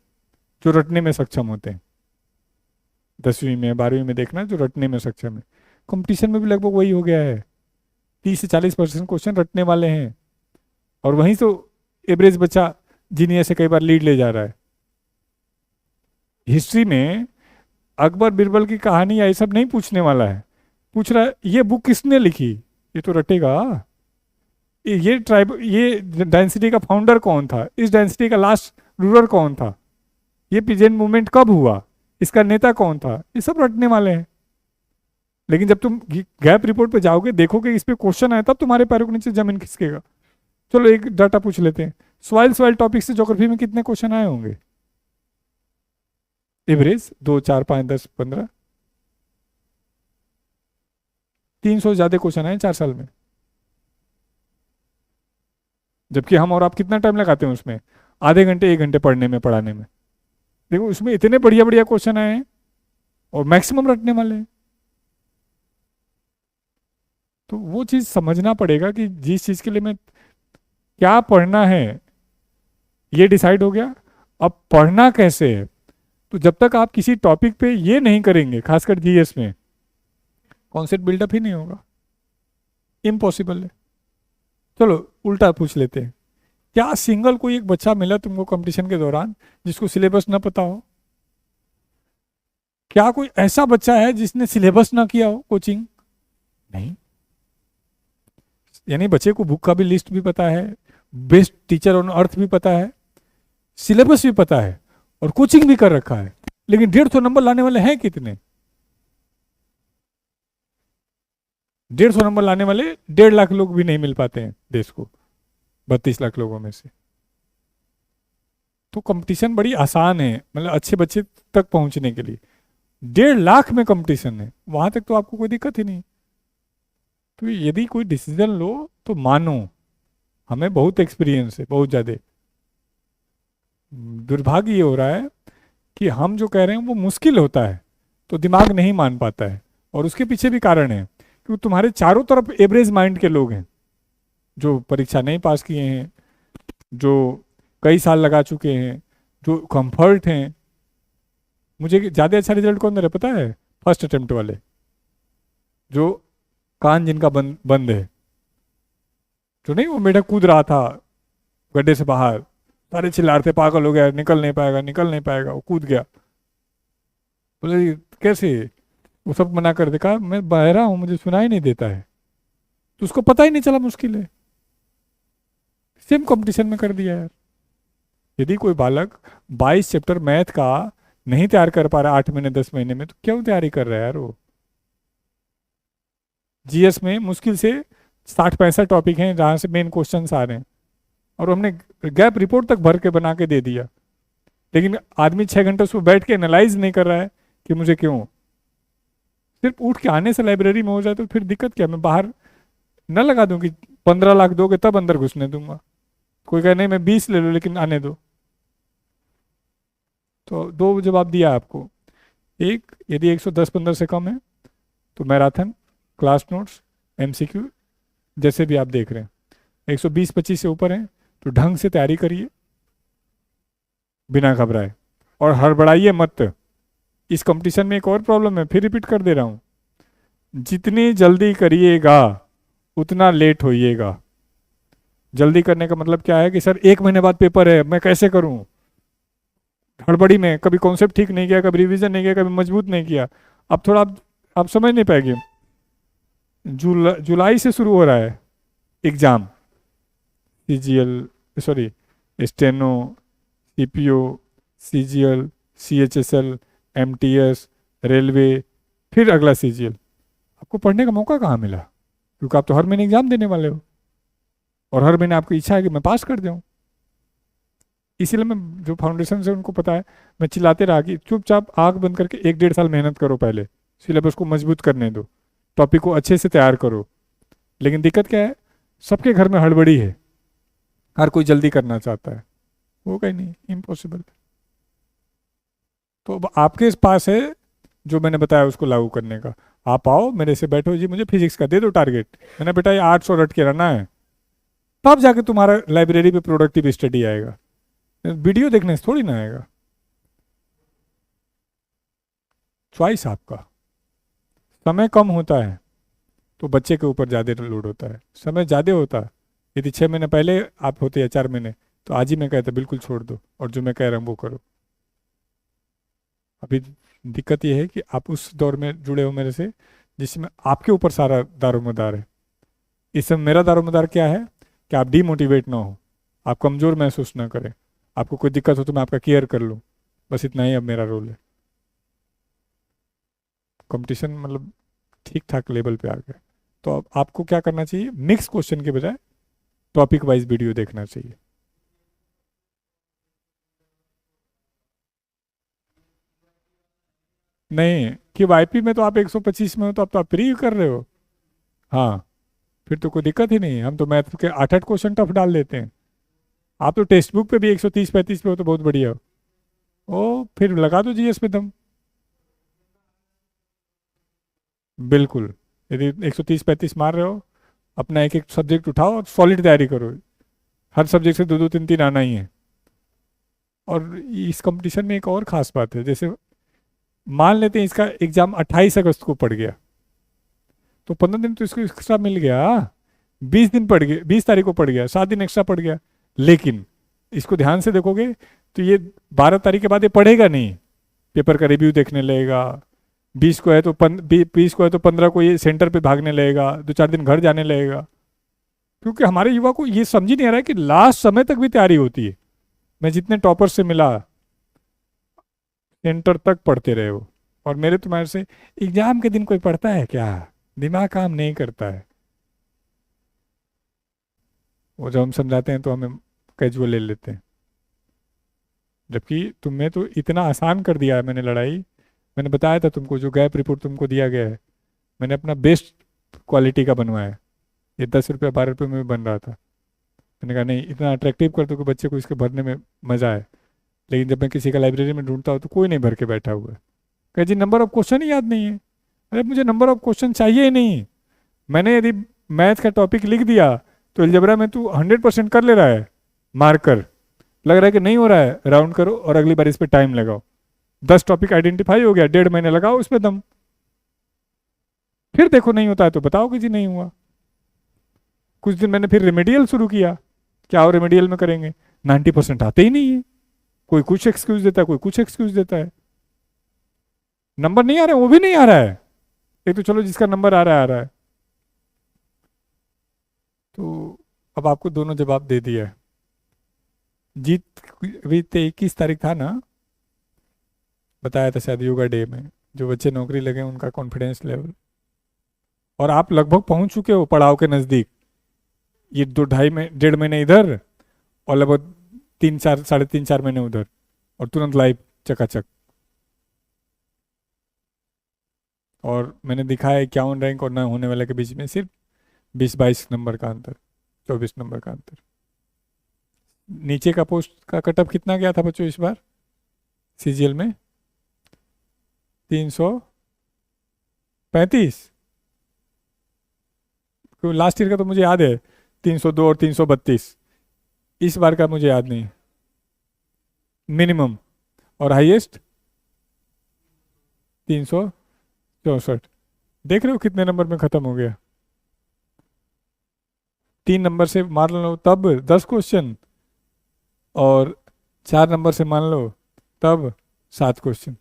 जो रटने में सक्षम होते हैं। 10वीं में 12वीं में देखना, जो रटने में सक्षम है। कंपटीशन में भी लगभग वही हो गया है, 30 से 40% क्वेश्चन रटने वाले हैं, और वहीं तो एवरेज बच्चा जीनियर से कई बार लीड ले जा रहा है। हिस्ट्री में अकबर बीरबल की कहानी या ये सब नहीं पूछने वाला है, पूछ रहा है ये बुक किसने लिखी, ये तो रटेगा। ये ट्राइब, ये डायनेसिटी का फाउंडर कौन था, इस डायनेसिटी का लास्ट रूलर कौन था, ये पीजेंट मूवमेंट कब हुआ, इसका नेता कौन था, ये सब रटने वाले हैं। लेकिन जब तुम गैप रिपोर्ट पे जाओगे, देखोगे इस पे क्वेश्चन आया, तब तुम्हारे पैरों के नीचे जमीन खिसकेगा। चलो एक डाटा पूछ लेते हैं, सॉइल टॉपिक से ज्योग्राफी में कितने क्वेश्चन आए होंगे? एवरेज 2 4 5 10 15, 300 से ज्यादा क्वेश्चन आए 4 साल में। जबकि हम और आप कितना टाइम लगाते हैं उसमें? आधे घंटे 1 घंटे पढ़ने में, पढ़ाने में। देखो उसमें इतने बढ़िया बढ़िया क्वेश्चन आए हैं और मैक्सिमम रटने वाले हैं। तो वो चीज समझना पड़ेगा कि जिस चीज के लिए मैं क्या पढ़ना है ये डिसाइड हो गया, अब पढ़ना कैसे है। तो जब तक आप किसी टॉपिक पे ये नहीं करेंगे, खासकर जीएस में, कॉन्सेप्ट बिल्डअप ही नहीं होगा, इम्पॉसिबल है। चलो उल्टा पूछ लेते हैं, क्या सिंगल कोई एक बच्चा मिला तुमको कंपटीशन के दौरान जिसको सिलेबस ना पता हो? क्या कोई ऐसा बच्चा है जिसने सिलेबस ना किया हो कोचिंग? नहीं। यानी बच्चे को बुक का भी लिस्ट भी पता है, बेस्ट टीचर ऑन अर्थ भी पता है, सिलेबस भी पता है, और कोचिंग भी कर रखा है, लेकिन 150 नंबर लाने वाले हैं कितने? 150 नंबर लाने वाले 1.5 लाख लोग भी नहीं मिल पाते हैं देश को, 32 लाख लोगों में से। तो कंपटीशन बड़ी आसान है, मतलब अच्छे बच्चे तक पहुंचने के लिए 1.5 लाख में कंपटीशन है, वहां तक तो आपको कोई दिक्कत ही नहीं। तो यदि कोई डिसीजन लो तो मानो, हमें बहुत एक्सपीरियंस है, बहुत ज़्यादा। दुर्भाग्य ये हो रहा है कि हम जो कह रहे हैं वो मुश्किल होता है तो दिमाग नहीं मान पाता है, और उसके पीछे भी कारण है कि तुम्हारे चारों तरफ एवरेज माइंड के लोग हैं, जो परीक्षा नहीं पास किए हैं, जो कई साल लगा चुके हैं, जो कंफर्ट हैं। मुझे ज़्यादा अच्छा रिजल्ट कौन दे रहा है पता है? फर्स्ट अटेम्प्ट वाले, जो कान जिनका बंद है, जो नहीं वो मेढक कूद रहा था गड्ढे से बाहर, सारे चिल्ला रहे थे पागल हो गया, निकल नहीं पाएगा, निकल नहीं पाएगा। वो कूद गया। बोले "ये कैसे"? वो सब मना कर दे, कहा मैं बहरा हूँ, मुझे सुनाई नहीं देता है। तो उसको पता ही नहीं चला मुश्किल है। सेम कंपटीशन में कर दिया यार। यदि कोई बालक 22 चैप्टर मैथ का नहीं तैयार कर पा रहा 8 महीने 10 महीने में, तो क्यों तैयारी कर रहा है यार वो? जीएस में मुश्किल से 60-65 टॉपिक हैं जहां से मेन क्वेश्चन आ रहे हैं, और हमने गैप रिपोर्ट तक भर के बना के दे दिया। लेकिन आदमी 6 घंटे उसको बैठ के एनालाइज नहीं कर रहा है कि मुझे क्यों। सिर्फ उठ के आने से लाइब्रेरी में हो जाए तो फिर दिक्कत क्या? मैं बाहर न लगा दूं कि 15 लाख दोगे तब अंदर घुसने दूंगा। कोई कहे नहीं मैं 20 ले लो लेकिन आने दो। तो दो जवाब दिया आपको। एक, यदि 110-15 से कम है तो मैराथन, क्लास नोट्स, एमसीक्यू, जैसे भी आप देख रहे हैं। 120-25 से ऊपर है तो ढंग से तैयारी करिए, बिना घबराए, और हड़बड़ाइए मत। इस कंपटीशन में एक और प्रॉब्लम है, फिर रिपीट कर दे रहा हूं, जितनी जल्दी करिएगा उतना लेट होइएगा। जल्दी करने का मतलब क्या है कि सर 1 महीने बाद पेपर है, मैं कैसे करूं? हड़बड़ी में कभी कॉन्सेप्ट ठीक नहीं किया, कभी रिवीजन नहीं किया, कभी मजबूत नहीं किया। अब थोड़ा आप समझ नहीं पाएंगे। जुलाई से शुरू हो रहा है exam, CGL, sorry, steno, CPO, CGL, CHSL, MTS, railway, फिर अगला सीजीएल। आपको पढ़ने का मौका कहाँ मिला? क्योंकि आप तो हर महीने एग्जाम देने वाले हो, और हर महीने आपकी इच्छा है कि मैं पास कर जाऊं। इसीलिए मैं, जो फाउंडेशन से उनको पता है, मैं चिल्लाते रहा कि चुपचाप आंख बंद करके 1-1.5 साल मेहनत करो, पहले सिलेबस को मजबूत करने दो, टॉपिक को अच्छे से तैयार करो। लेकिन दिक्कत क्या है, सबके घर में हड़बड़ी है, हर कोई जल्दी करना चाहता है। वो कहीं नहीं, इम्पॉसिबल। तो अब आपके पास है जो मैंने बताया उसको लागू करने का। आप आओ मेरे से बैठो, जी मुझे फिजिक्स का दे दो टारगेट, मैंने बेटा ये 800 रट के रहना है, तब जाके तुम्हारा लाइब्रेरी पे प्रोडक्टिव स्टडी आएगा। वीडियो देखने से थोड़ी ना आएगा। चॉइस आपका। समय कम होता है तो बच्चे के ऊपर ज़्यादा लोड होता है, समय ज़्यादा होता है यदि 6 महीने पहले आप होते या 4 महीने, तो आज ही मैं कहता बिल्कुल छोड़ दो और जो मैं कह रहा हूँ वो करो। अभी दिक्कत यह है कि आप उस दौर में जुड़े हो मेरे से जिसमें आपके ऊपर सारा दारोमदार है। इस समय मेरा दारोमदार क्या है कि आप डीमोटिवेट ना हो, आप कमज़ोर महसूस ना करें, आपको कोई दिक्कत हो तो मैं आपका केयर कर लूँ, बस इतना ही अब मेरा रोल है। कंपटीशन मतलब ठीक ठाक लेवल पे आ गया। तो अब आपको क्या करना चाहिए, मिक्स क्वेश्चन के बजाय टॉपिक वाइज वीडियो देखना चाहिए। नहीं कि वाईपी में तो आप 125 में हो तो अब तो आप प्री कर रहे हो। हाँ, फिर तो कोई दिक्कत ही नहीं है। हम तो मैथ के 8-8 क्वेश्चन टफ डाल देते हैं। आप तो टेक्स्ट बुक पे भी 130-35 पे हो तो बहुत बढ़िया हो। ओ फिर लगा दो जीएस पे दम। बिल्कुल, यदि 130-35 मार रहे हो, अपना एक एक सब्जेक्ट उठाओ और सॉलिड तैयारी करो। हर सब्जेक्ट से 2-2 3-3 आना ही है। और इस कंपटीशन में एक और खास बात है, जैसे मान लेते हैं इसका एग्जाम 28 अगस्त को पड़ गया, तो 15 दिन तो इसको एक्स्ट्रा मिल गया। 20 दिन पड़ गया, 20 तारीख को पड़ गया, 7 दिन एक्स्ट्रा पड़ गया। लेकिन इसको ध्यान से देखोगे तो ये 12 तारीख के बाद ये पढ़ेगा नहीं, पेपर का रिव्यू देखने लगेगा। 20 को है तो 20 को है तो 15 को ये सेंटर पे भागने लगेगा, 2-4 दिन घर जाने लगेगा। क्योंकि हमारे युवा को ये समझ ही नहीं आ रहा है कि लास्ट समय तक भी तैयारी होती है। मैं जितने टॉपर से मिला, सेंटर तक पढ़ते रहे हो, और मेरे तुम्हारे से एग्जाम के दिन कोई पढ़ता है क्या? दिमाग काम नहीं करता है। वो जब हम समझाते हैं तो हमें कैजुअल ले लेते हैं, जबकि तुम्हें तो इतना आसान कर दिया है मैंने लड़ाई। मैंने बताया था तुमको, जो गैप रिपोर्ट तुमको दिया गया है मैंने अपना बेस्ट क्वालिटी का बनवाया है। ये 10 रुपया 12 रुपये में भी बन रहा था। मैंने कहा नहीं, इतना अट्रैक्टिव कर दो कि बच्चे को इसके भरने में मजा आए। लेकिन जब मैं किसी का लाइब्रेरी में ढूंढता हूँ तो कोई नहीं भर के बैठा हुआ है। कहे जी नंबर ऑफ क्वेश्चन ही याद नहीं है। अरे मुझे नंबर ऑफ क्वेश्चन चाहिए ही नहीं। मैंने यदि मैथ का टॉपिक लिख दिया तो अलजेब्रा में तू 100% कर ले रहा है, मार्क कर। लग रहा है कि नहीं हो रहा है, राउंड करो और अगली बार इस पर टाइम लगाओ। 10 टॉपिक आइडेंटिफाई हो गया, 1.5 महीने लगाओ इस पर दम। फिर देखो नहीं होता है तो बताओ कि जी नहीं हुआ। कुछ दिन मैंने फिर रेमेडियल शुरू किया। क्या और रेमेडियल में करेंगे, 90% आते ही नहीं है। कोई कुछ एक्सक्यूज देता है, कोई कुछ एक्सक्यूज देता है। नंबर नहीं आ रहा है, वो भी नहीं आ रहा है। एक तो चलो जिसका नंबर आ रहा है आ रहा है। तो अब आपको दोनों जवाब दे दिया है। जीत अभी 21 तारीख था ना, बताया था शायद योगा डे में, जो बच्चे नौकरी लगे उनका कॉन्फिडेंस लेवल। और आप लगभग पहुंच चुके हो पड़ाव के नजदीक। ये 2 ढाई में 1.5 महीने इधर, और लगभग 3 4 3.5 4 महीने उधर, और तुरंत लाइव चकाचक। और मैंने दिखाया 51 रैंक और न होने वाले के बीच में सिर्फ 20 22 नंबर का अंतर, 24 नंबर का अंतर। नीचे का पोस्ट का कटअप कितना गया था बच्चों इस बार सीजीएल में? 335। लास्ट ईयर का तो मुझे याद है 302 और 332। इस बार का मुझे याद नहीं। मिनिमम और हाईएस्ट 364। देख रहे हो कितने नंबर में खत्म हो गया? 3 नंबर से मान लो तब 10 क्वेश्चन, और 4 नंबर से मान लो तब 7 क्वेश्चन।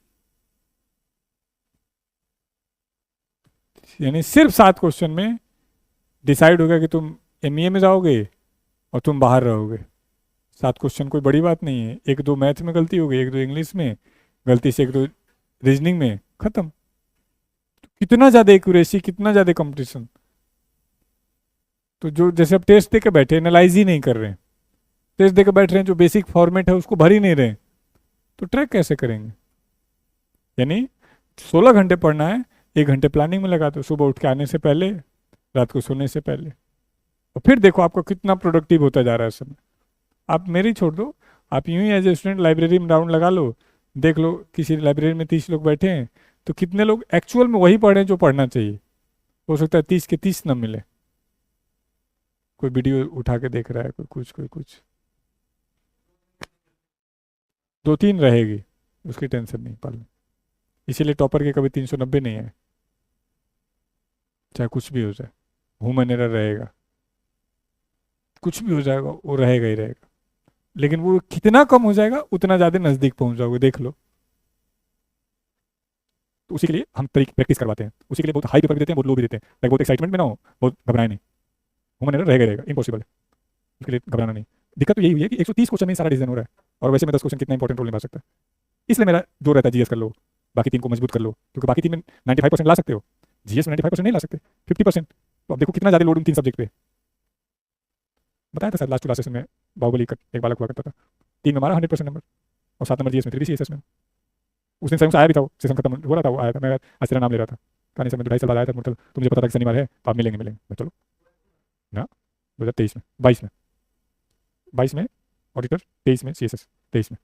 यानी सिर्फ 7 क्वेश्चन में डिसाइड हो गया कि तुम एमईए में जाओगे और तुम बाहर रहोगे। 7 क्वेश्चन कोई बड़ी बात नहीं है। 1 2 मैथ में गलती हो गई, 1 2 इंग्लिश में गलती से, 1 2 रीजनिंग में, खत्म। कितना ज़्यादा एक्यूरेसी, कितना ज़्यादा कंपटीशन। तो जो जैसे अब टेस्ट दे के बैठे, एनालाइज ही नहीं कर रहे हैं, टेस्ट दे के बैठ रहे हैं, जो बेसिक फॉर्मेट है उसको भर ही नहीं रहे, तो ट्रैक कैसे करेंगे? यानी 16 घंटे पढ़ना है, 1 घंटे प्लानिंग में लगा दो, सुबह उठ के आने से पहले, रात को सोने से पहले, और फिर देखो आपका कितना प्रोडक्टिव होता जा रहा है समय। आप मेरी छोड़ दो, आप यूं ही एज ए स्टूडेंट लाइब्रेरी में राउंड लगा लो, देख लो किसी लाइब्रेरी में 30 लोग बैठे हैं तो कितने लोग एक्चुअल में वही पढ़ रहे हैं जो पढ़ना चाहिए। हो सकता है 30 के 30 न मिले, कोई वीडियो उठा के देख रहा है, कोई कुछ कोई कुछ, 2 3 रहेगी, उसकी टेंशन नहीं पालनी। इसीलिए टॉपर के कभी 390 नहीं है, चाहे कुछ भी हो जाए। ह्यूमन एरर रहेगा, कुछ भी हो जाएगा वो रहेगा ही रहेगा, लेकिन वो कितना कम हो जाएगा उतना ज़्यादा नज़दीक पहुंच जाओगे, देख लो। तो उसी के लिए हम प्रैक्टिस करवाते हैं, उसी के लिए बहुत हाई पेपर भी देते हैं, बहुत लो भी देते हैं, ताकि बहुत एक्साइटमेंट में ना हो, बहुत घबराए नहीं। ह्यूमन एरर रहेगा ही रहेगा, इम्पॉसिबल है, उसके लिए घबराना नहीं। दिक्कत तो यही हुई है कि 130 क्वेश्चन में सारा डिसीजन हो रहा है, और वैसे में 10 क्वेश्चन कितना इंपॉर्टेंट रोल निभा सकता है। इसलिए मेरा जोर रहता है जीएस कर लो, बाकी 3 को मजबूत कर लो, क्योंकि बाकी 3 में 95% ला सकते हो, जीएस में 95% नहीं ला सकते, 50%। तो अब देखो कितना ज़्यादा लोड उन 3 सब्जेक्ट पे। बताया था सर लास्ट क्लासेस में, बाहुबली का एक बालक हुआ करता था, 3 में हमारा 100% नंबर, और 7 नंबर जीएस में, फिर भी सीएसएस में। उस दिन सर आया भी था, वो सेशन खत्म हो रहा था, वो आया था, मैं आज तेरा नाम ले रहा था, कहानी से मैं 2 ढाई साल बाद आया था मुरतल, तो मुझे पता था कि शनिवार है तो आप मिलेंगे मिलेंगे, मैं चलो ना। 2023 में, 22 में ऑडिटर, 23 में सीएसएस, 23 में।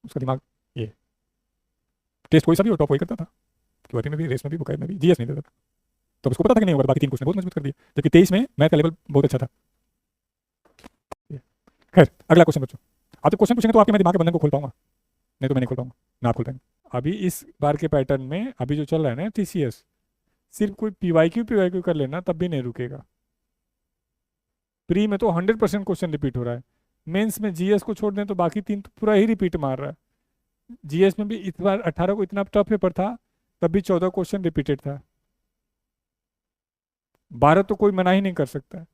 उसका दिमाग ये, टेस्ट कोई सा भी हो टॉप वही करता था, क्यूआरटी में भी, रेस में भी, बुकायर में भी, जीएस नहीं देता था। तो उसको पता था कि नहीं होगा, बाकी 3 क्वेश्चन बहुत मजबूत कर दिया, जबकि 23 में मैथ का लेवल बहुत अच्छा था। खैर अगला क्वेश्चन बच्चों, आप तो क्वेश्चन पूछेंगे तो आपके मैं दिमाग के बंधन को खोल पाऊंगा, नहीं तो मैं नहीं खोल पाऊंगा ना, आप खोल पाएंगे। अभी इस बार के पैटर्न में अभी जो चल रहा है ना टीसीएस, सिर्फ कोई पीवाईक्यू कर लेना तब भी नहीं रुकेगा। प्री में तो 100% क्वेश्चन रिपीट हो रहा है, मेंस में जीएस को छोड़ दें तो बाकी 3 तो पूरा ही रिपीट मार रहा है। जीएस में भी इस बार 18 को इतना टफ पेपर था, तब भी 14 क्वेश्चन रिपीटेड था। 12 तो कोई मना ही नहीं कर सकता है,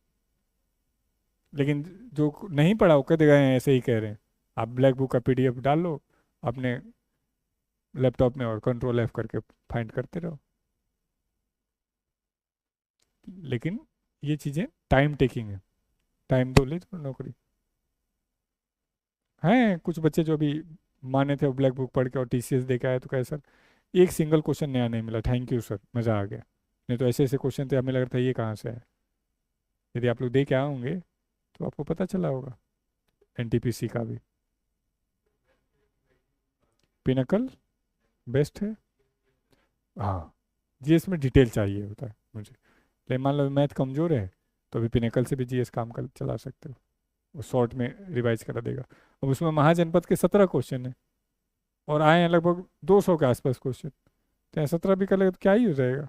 लेकिन जो नहीं पढ़ा वो कह देगा ऐसे ही कह रहे हैं। आप ब्लैक बुक का पीडीएफ डाल लो अपने लैपटॉप में और कंट्रोल F करके फाइंड करते रहो। लेकिन ये चीज़ें टाइम टेकिंग है, टाइम तो ले तो नौकरी। हैं कुछ बच्चे जो अभी माने थे ब्लैक बुक पढ़ के और टीसीएस दे के आए, तो कहे सर एक सिंगल क्वेश्चन नया नहीं मिला, थैंक यू सर, मज़ा आ गया, नहीं तो ऐसे ऐसे क्वेश्चन थे हमें लग रहा था ये कहाँ से है। यदि आप लोग दे के आए होंगे तो आपको पता चला होगा। एनटीपीसी का भी पिनकल बेस्ट है। हाँ, जीएस में डिटेल चाहिए होता है मुझे, लेकिन मान लो मैथ कमज़ोर है तो अभी पिनकल से भी जीएस काम कर चला सकते हो, वो शॉर्ट में रिवाइज करा देगा। अब उसमें महाजनपद के 17 क्वेश्चन है और आए हैं लगभग 200 के आसपास क्वेश्चन, तो 17 भी कर लेगा तो क्या ही हो जाएगा,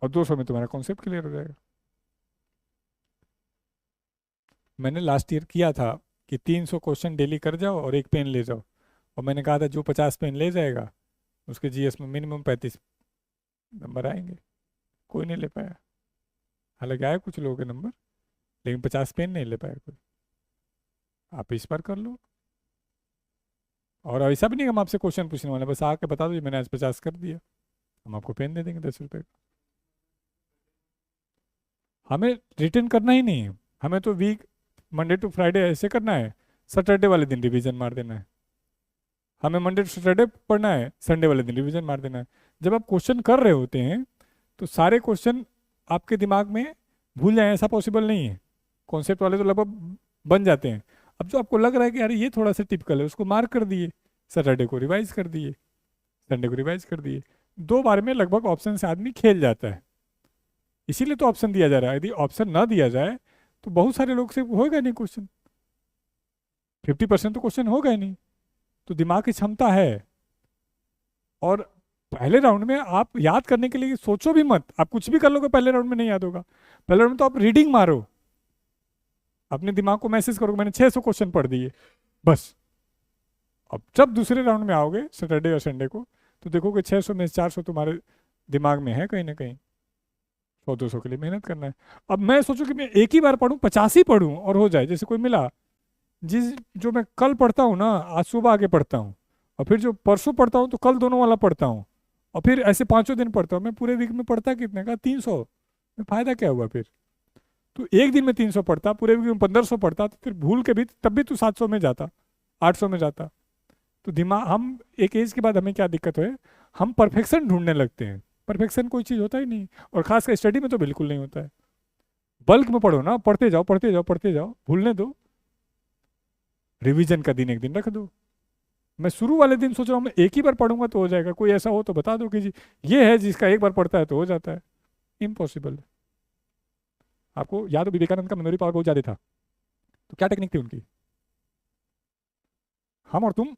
और 200 में तुम्हारा कॉन्सेप्ट क्लियर हो जाएगा। मैंने लास्ट ईयर किया था कि 300 क्वेश्चन डेली कर जाओ और एक पेन ले जाओ, और मैंने कहा था जो 50 पेन ले जाएगा उसके जीएस में मिनिमम 35 नंबर आएंगे। कोई नहीं ले पाया, हालांकि आए कुछ लोगों के नंबर, लेकिन 50 पेन नहीं ले पाया कोई। आप इस बार कर लो। और ऐसा भी नहीं कि हम आपसे क्वेश्चन पूछने वाले, बस आके बता दो जी मैंने आज 50 कर दिया, हम आपको पेन दे देंगे 10 रुपये का। हमें रिटर्न करना ही नहीं है, हमें तो वीक मंडे टू फ्राइडे ऐसे करना है, सैटरडे वाले दिन रिवीजन मार देना है। हमें मंडे टू सैटरडे पढ़ना है, संडे वाले दिन रिवीजन मार देना है। जब आप क्वेश्चन कर रहे होते हैं तो सारे क्वेश्चन आपके दिमाग में भूल जाएं ऐसा पॉसिबल नहीं है, कॉन्सेप्ट वाले तो लगभग बन जाते हैं। अब जो आपको लग रहा है कि अरे ये थोड़ा सा टिपिकल है, उसको मार्क कर दिए, सैटरडे को रिवाइज कर दिए, संडे को रिवाइज कर दिए। 2 बार में लगभग ऑप्शन से आदमी खेल जाता है। इसीलिए तो ऑप्शन दिया जा रहा है, यदि ऑप्शन ना दिया जाए तो बहुत सारे लोग से होगा नहीं क्वेश्चन, 50% तो क्वेश्चन होगा ही नहीं। तो दिमाग की क्षमता है। और पहले राउंड में आप याद करने के लिए सोचो भी मत, आप कुछ भी कर लोगे पहले राउंड में नहीं याद होगा। पहले राउंड में तो आप रीडिंग मारो, अपने दिमाग को मैसेज करो मैंने 600 क्वेश्चन पढ़ दिए बस। अब जब दूसरे राउंड में आओगे सैटरडे और संडे को, तो देखोगे 600 में से 400 तुम्हारे दिमाग में है कहीं ना कहीं, 100-200 के लिए मेहनत करना है। अब मैं सोचूं कि मैं एक ही बार पढ़ूं, 50 ही पढ़ूं और हो जाए, जैसे कोई मिला जिस जो मैं कल पढ़ता हूँ ना आज सुबह आगे पढ़ता हूँ, और फिर जो परसों पढ़ता हूँ तो कल दोनों वाला पढ़ता हूँ, और फिर ऐसे 5 दिन पढ़ता हूँ। मैं पूरे वीक में पढ़ता कितने का, 300 में फायदा क्या हुआ फिर। तो एक दिन में 300 पढ़ता, पूरे वीक में 1500 पढ़ता, तो फिर भूल के भी तब भी तो 700 में जाता, 800 में जाता। तो दिमाग, हम एक एज के बाद हमें क्या दिक्कत है, हम परफेक्शन ढूंढने लगते हैं। परफेक्शन कोई चीज़ होता ही नहीं, और खासकर स्टडी में तो बिल्कुल नहीं होता है। बल्क में पढ़ो ना, पढ़ते जाओ पढ़ते जाओ पढ़ते जाओ, भूलने दो। रिवीजन का दिन एक दिन रख दो। मैं शुरू वाले दिन सोच रहा हूँ मैं एक ही बार पढ़ूंगा तो हो जाएगा, कोई ऐसा हो तो बता दो कि जी ये है जिसका एक बार पढ़ता है तो हो जाता है। इम्पॉसिबल है। आपको याद हो विवेकानंद का मेमोरी पावर बहुत ज़्यादा था, तो क्या टेक्निक थी उनकी, हम और तुम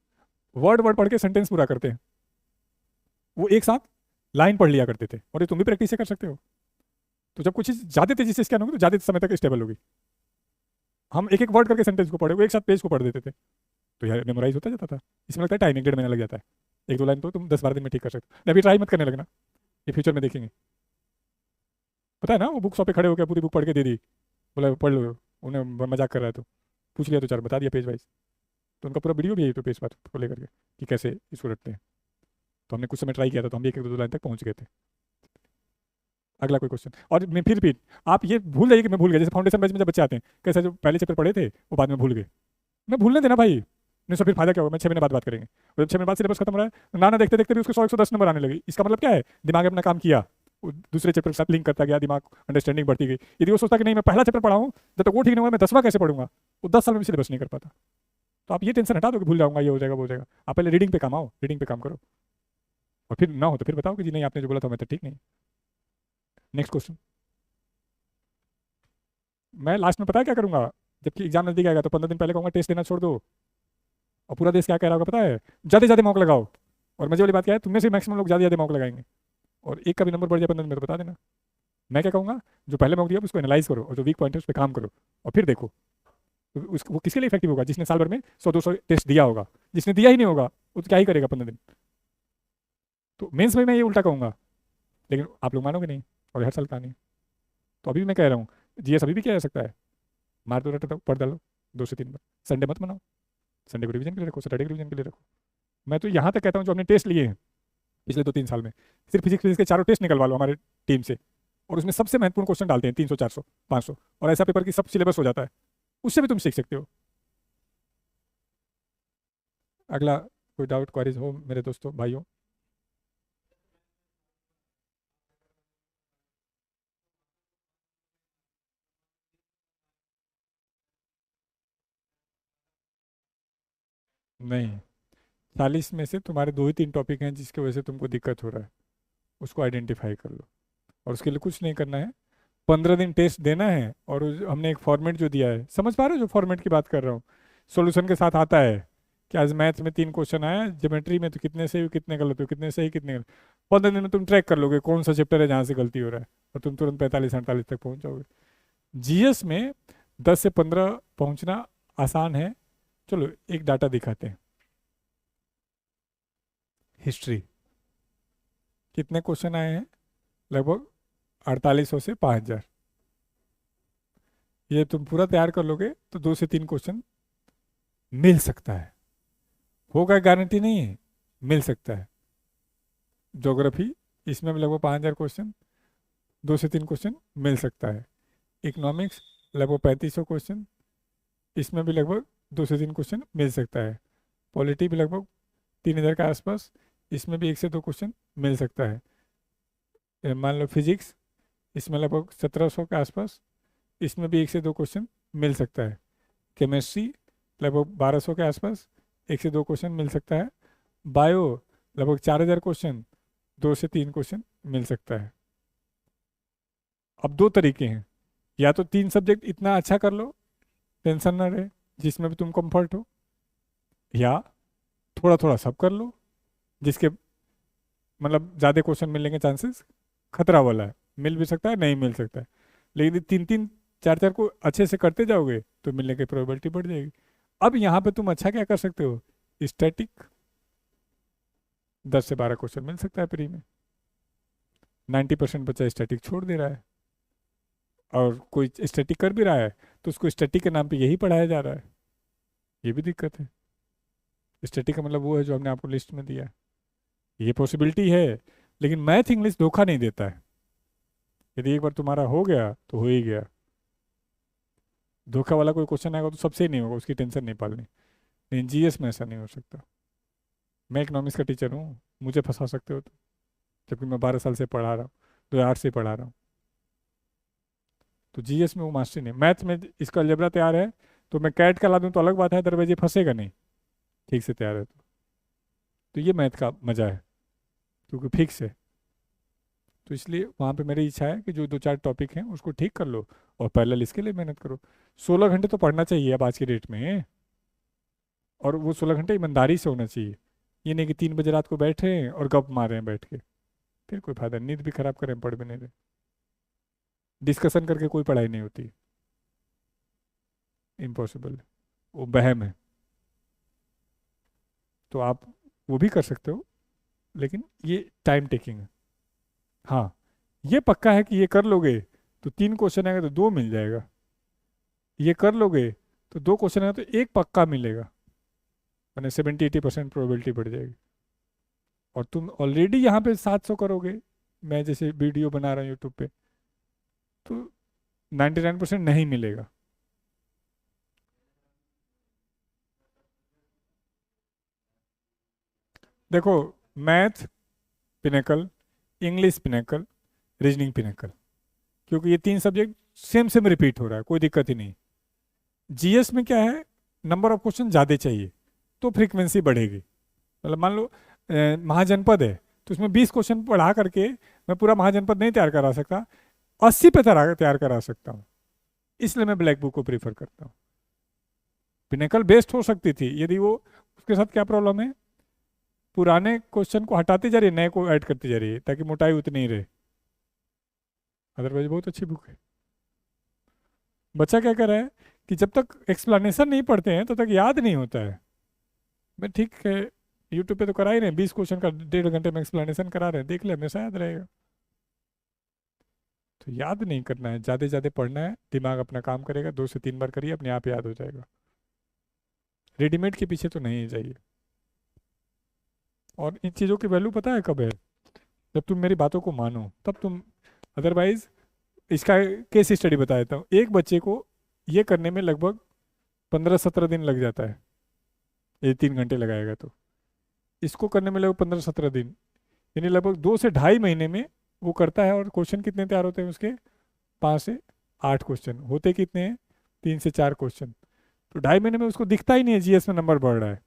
वर्ड वर्ड पढ़ के सेंटेंस पूरा करते हैं, वो एक साथ लाइन पढ़ लिया करते थे, और ये तुम भी प्रैक्टिस से कर सकते हो। तो जब कुछ चीज़ ज़्यादा तेजी से स्कैन होगी तो ज़्यादा समय तक स्टेबल होगी। हम एक एक वर्ड करके सेंटेंस को पढ़े, वो एक साथ पेज को पढ़ देते थे, तो यार मेमोराइज होता जाता था। इसमें लगता है टाइम 1-1.5 महीना लग जाता है, 1-2 लाइन तो तुम 10-12 दिन में ठीक कर सकते हो। अभी ट्राई मत करने लगना, ये फ्यूचर में देखेंगे। पता है ना, वो बुक शॉप पे खड़े होकर पूरी बुक पढ़ के दे दी, बोला पढ़ लो, उन्हें मजाक कर रहा है तो पूछ लिया तो 4 बता दिया पेज वाइज। तो उनका पूरा वीडियो भी है तो पेज पर को लेकर के कि कैसे इसको रखते हैं। तो हमने कुछ समय ट्राई किया था, तो हम भी 1-2 लाइन तक पहुंच गए थे। अगला कोई क्वेश्चन, और मैं फिर रिपीट, आप ये भूल जाइए कि मैं भूल गया। जैसे फाउंडेशन बैच में जब बच्चे आते हैं, कैसे जो पहले चैप्टर पढ़े थे वो बाद में भूल गए, मैं भूलने देना भाई, नहीं तो फिर फायदा क्या होगा। मैं 6 महीने बाद बात करेंगे, और जब 6 महीने बाद सिलेबस खत्म हो रहा है, ना देखते देखते भी उसको 100-110 नंबर आने लगे, इसका मतलब क्या है, दिमाग ने अपना काम किया, वो दूसरे चैप्टर के साथ लिंक करता गया, दिमाग अंडरस्टैंडिंग बढ़ती गई। यदि वो सोचता कि नहीं मैं पहला चैप्टर पढ़ा हूँ, जब तक वो ठीक नहीं हुआ मैं 10वां कैसे पढ़ूंगा, वो 10 साल में भी सिलेबस नहीं कर पाता। तो आप ये टेंशन हटा दो कि भूल जाऊंगा, ये हो जाएगा वो हो जाएगा। आप पहले रीडिंग पे काम आओ, रीडिंग पे काम करो, और फिर ना हो तो फिर बताओ कि जी नहीं आपने जो बोला था मैं तो ठीक नहीं। Next question. मैं लास्ट में पता है क्या करूंगा, जबकि एग्जाम नजदीक आएगा तो 15 दिन पहले कहूंगा टेस्ट देना छोड़ दो, और पूरा देश क्या कह रहा होगा पता है, ज़्यादा ज़्यादा मॉक लगाओ। और मजे वाली बात क्या है, तुमने से मैक्सिमम लोग ज़्यादा ज़्यादा मॉक लगाएंगे, और एक का भी नंबर बढ़ जाए 15 दिन में तो बता देना। मैं क्या कहूँगा, जो पहले मॉक दिया उसको एनालाइज करो, और जो वीक पॉइंट है उस पर काम करो, और फिर देखो वो किसके लिए इफेक्टिव होगा, जिसने साल भर में 100-200 टेस्ट दिया होगा। जिसने दिया ही नहीं होगा वो तो क्या ही करेगा 15 दिन। तो मेंस में मैं ये उल्टा कहूँगा, लेकिन आप लोग मानोगे नहीं, और हर साल कहानी। तो अभी भी मैं कह रहा हूँ, जीएस अभी भी किया जा सकता है, मार दो रट पढ़ डालो 2 से 3 बार। संडे मत मनाओ, संडे को रिवीजन के लिए रखो, सैटरडे को रिवीजन के लिए रखो। मैं तो यहाँ तक कहता हूँ जो हमने टेस्ट लिए हैं पिछले 2-3 साल में, सिर्फ फिजिक्स के चारों टेस्ट निकलवा लो हमारे टीम से, और उसमें सबसे महत्वपूर्ण क्वेश्चन डालते हैं 300-400-500, और ऐसा पेपर की सब सिलेबस हो जाता है, उससे भी तुम सीख सकते हो। अगला कोई डाउट क्वारीज हो मेरे दोस्तों भाइयों। नहीं, 40 में से तुम्हारे 2 ही 3 टॉपिक हैं जिसकी वजह से तुमको दिक्कत हो रहा है, उसको आइडेंटिफाई कर लो, और उसके लिए कुछ नहीं करना है, 15 दिन टेस्ट देना है। और हमने एक फॉर्मेट जो दिया है, समझ पा रहे हो जो फॉर्मेट की बात कर रहा हूँ, सॉल्यूशन के साथ आता है कि आज मैथ्स में 3 क्वेश्चन आया, ज्योमेट्री में तो कितने सही कितने गलत हो, कितने सही कितने गलत। 15 दिन में तुम ट्रैक कर लोगे कौन सा चैप्टर है जहाँ से गलती हो रहा है, और तुम तुरंत 45-48 तक पहुंच जाओगे। जीएस में 10 से 15 पहुंचना आसान है। चलो एक डाटा दिखाते हैं। हिस्ट्री कितने क्वेश्चन आए हैं? लगभग 4800 से 5000। ये तुम पूरा तैयार कर लोगे तो 2 से 3 क्वेश्चन मिल सकता है। होगा गारंटी नहीं है, मिल सकता है। ज्योग्राफी, इसमें भी लगभग 5000 क्वेश्चन, 2 से 3 क्वेश्चन मिल सकता है। इकोनॉमिक्स लगभग 3500 क्वेश्चन, इसमें भी लगभग 2 से 3 क्वेश्चन मिल सकता है। पॉलिटी भी लगभग 3000 के आसपास, इसमें भी 1 से 2 क्वेश्चन मिल सकता है। मान लो फिजिक्स, इसमें लगभग 1700 के आसपास, इसमें भी 1 से 2 क्वेश्चन मिल सकता है। केमिस्ट्री लगभग 1200 के आसपास, 1 से 2 क्वेश्चन मिल सकता है। बायो लगभग 4000 क्वेश्चन, 2 से 3 क्वेश्चन मिल सकता है। अब दो तरीके हैं, या तो 3 सब्जेक्ट इतना अच्छा कर लो, टेंशन ना रहे, जिसमें भी तुम कंफर्ट हो, या थोड़ा थोड़ा सब कर लो, जिसके मतलब ज़्यादा क्वेश्चन मिलने के चांसेस खतरा वाला है। मिल भी सकता है, नहीं मिल सकता है, लेकिन 3 3 4 4 को अच्छे से करते जाओगे तो मिलने की प्रोबेबिलिटी बढ़ जाएगी। अब यहाँ पे तुम अच्छा क्या कर सकते हो? स्टैटिक 10 से 12 क्वेश्चन मिल सकता है प्री में। 90% बच्चा स्टैटिक छोड़ दे रहा है, और कोई स्टैटिक कर भी रहा है तो उसको स्टैटिक के नाम पे यही पढ़ाया जा रहा है। ये भी दिक्कत है। स्टैटिक का मतलब वो है जो हमने आपको लिस्ट में दिया है। ये पॉसिबिलिटी है, लेकिन मैथ इंग्लिश धोखा नहीं देता है। यदि एक बार तुम्हारा हो गया तो हो ही गया। धोखा वाला कोई क्वेश्चन आएगा तो सबसे ही नहीं होगा, उसकी टेंशन नहीं पालनी। लेकिन जीएस में ऐसा नहीं हो सकता। मैं इकोनॉमिक्स का टीचर हूँ, मुझे फंसा सकते हो तो, जबकि मैं 12 साल से पढ़ा रहा हूँ, 2008 से पढ़ा रहा हूँ। तो जीएस में वो मास्टरी नहीं। मैथ में इसका अलजेब्रा तैयार है तो मैं कैट का ला दूँ तो अलग बात है, दरवाजे फंसेगा नहीं, ठीक से तैयार है तो ये मैथ का मजा है, क्योंकि फिक्स है। तो इसलिए वहाँ पे मेरी इच्छा है कि जो 2 4 टॉपिक हैं उसको ठीक कर लो, और पैरेलल इसके लिए मेहनत करो। 16 घंटे तो पढ़ना चाहिए अब आज की डेट में, और वो 16 घंटे ईमानदारी से होना चाहिए। ये नहीं कि 3 बजे रात को बैठ रहे हैं और गप मार रहे हैं बैठ के, फिर कोई फायदा नहीं, नींद भी खराब करें, पढ़ भी नहीं रहे। डिस्कशन करके कोई पढ़ाई नहीं होती, इम्पॉसिबल, वो बहम है। तो आप वो भी कर सकते हो, लेकिन ये टाइम टेकिंग है। हाँ, ये पक्का है कि ये कर लोगे तो 3 क्वेश्चन आएगा तो 2 मिल जाएगा। ये कर लोगे तो 2 क्वेश्चन आएगा तो 1 पक्का मिलेगा, मैंने 70 80% प्रोबेबिलिटी बढ़ जाएगी। और तुम ऑलरेडी यहाँ पे 700 करोगे, मैं जैसे वीडियो बना रहा हूँ यूट्यूब पे, तो 99% नहीं मिलेगा। देखो, math pinnacle, English pinnacle, reasoning pinnacle, क्योंकि ये 3 सब्जेक्ट सेम सेम रिपीट हो रहा है, कोई दिक्कत ही नहीं। जीएस में क्या है, नंबर ऑफ क्वेश्चन ज़्यादा चाहिए तो फ्रीक्वेंसी बढ़ेगी। मतलब मान लो महाजनपद है तो उसमें 20 क्वेश्चन पढ़ा करके मैं पूरा महाजनपद नहीं तैयार करा सकता, 80 पे तैयार करा सकता हूँ। इसलिए मैं ब्लैक बुक को प्रीफर करता हूँ। पिनेकल बेस्ट हो सकती थी यदि वो, उसके साथ क्या प्रॉब्लम है, पुराने क्वेश्चन को हटाते जा रही है, नए को ऐड करते जा रही है, ताकि मोटाई उतनी ही रहे। अदरवाइज बहुत अच्छी बुक है। बच्चा क्या कर रहा है कि जब तक एक्सप्लेनेशन नहीं पढ़ते हैं तब तक याद नहीं होता है। मैं ठीक है, यूट्यूब पे तो करा ही रहे हैं, 20 क्वेश्चन का 1.5 घंटे में एक्सप्लेनेशन करा रहे हैं, देख ले, हमेशा याद रहेगा। तो याद नहीं करना है, ज़्यादा ज़्यादा पढ़ना है, दिमाग अपना काम करेगा, 2 से 3 बार करिए, अपने आप याद हो जाएगा। रेडीमेड के पीछे तो नहीं जाइए। और इन चीज़ों की वैल्यू पता है कब है? जब तुम मेरी बातों को मानो तब तुम, अदरवाइज इसका केस स्टडी बता देता हूँ। एक बच्चे को ये करने में लगभग 15 17 दिन लग जाता है, ये 3 घंटे लगाएगा तो इसको करने में लगभग 15 17 दिन, यानी लगभग 2 से ढाई महीने में वो करता है। और क्वेश्चन कितने तैयार होते हैं उसके? 5 से 8 क्वेश्चन होते कितने हैं? 3 से 4 क्वेश्चन। तो 2.5 महीने में उसको दिखता ही नहीं है जीएस में नंबर बढ़ रहा है,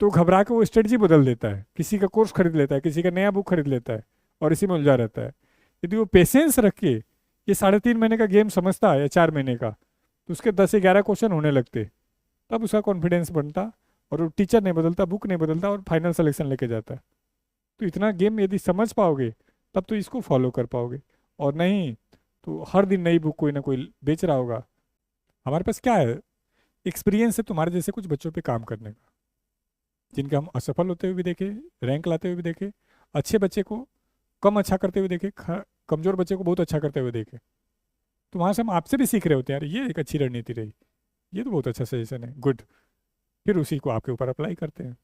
तो घबरा के वो स्ट्रेटजी बदल देता है, किसी का कोर्स खरीद लेता है, किसी का नया बुक खरीद लेता है, और इसी में उलझा रहता है। यदि वो पेशेंस रख के ये 3.5 महीने का गेम समझता है या 4 महीने का, तो उसके 10 से 11 क्वेश्चन होने लगते, तब उसका कॉन्फिडेंस बनता, और वो टीचर नहीं बदलता, बुक नहीं बदलता, और फाइनल सिलेक्शन लेके जाता है। तो इतना गेम यदि समझ पाओगे तब तो इसको फॉलो कर पाओगे, और नहीं तो हर दिन नई बुक कोई ना कोई बेच रहा होगा, हमारे पास क्या है, एक्सपीरियंस है तुम्हारे जैसे कुछ बच्चों पे काम करने का, जिनके हम असफल होते हुए भी देखे, रैंक लाते हुए भी देखे, अच्छे बच्चे को कम अच्छा करते हुए देखे, कमजोर बच्चे को बहुत अच्छा करते हुए देखे। तो वहाँ से हम आपसे भी सीख रहे होते हैं, यार ये एक अच्छी रणनीति रही, ये तो बहुत अच्छा सजेशन है, गुड। फिर उसी को आपके ऊपर अप्लाई करते हैं।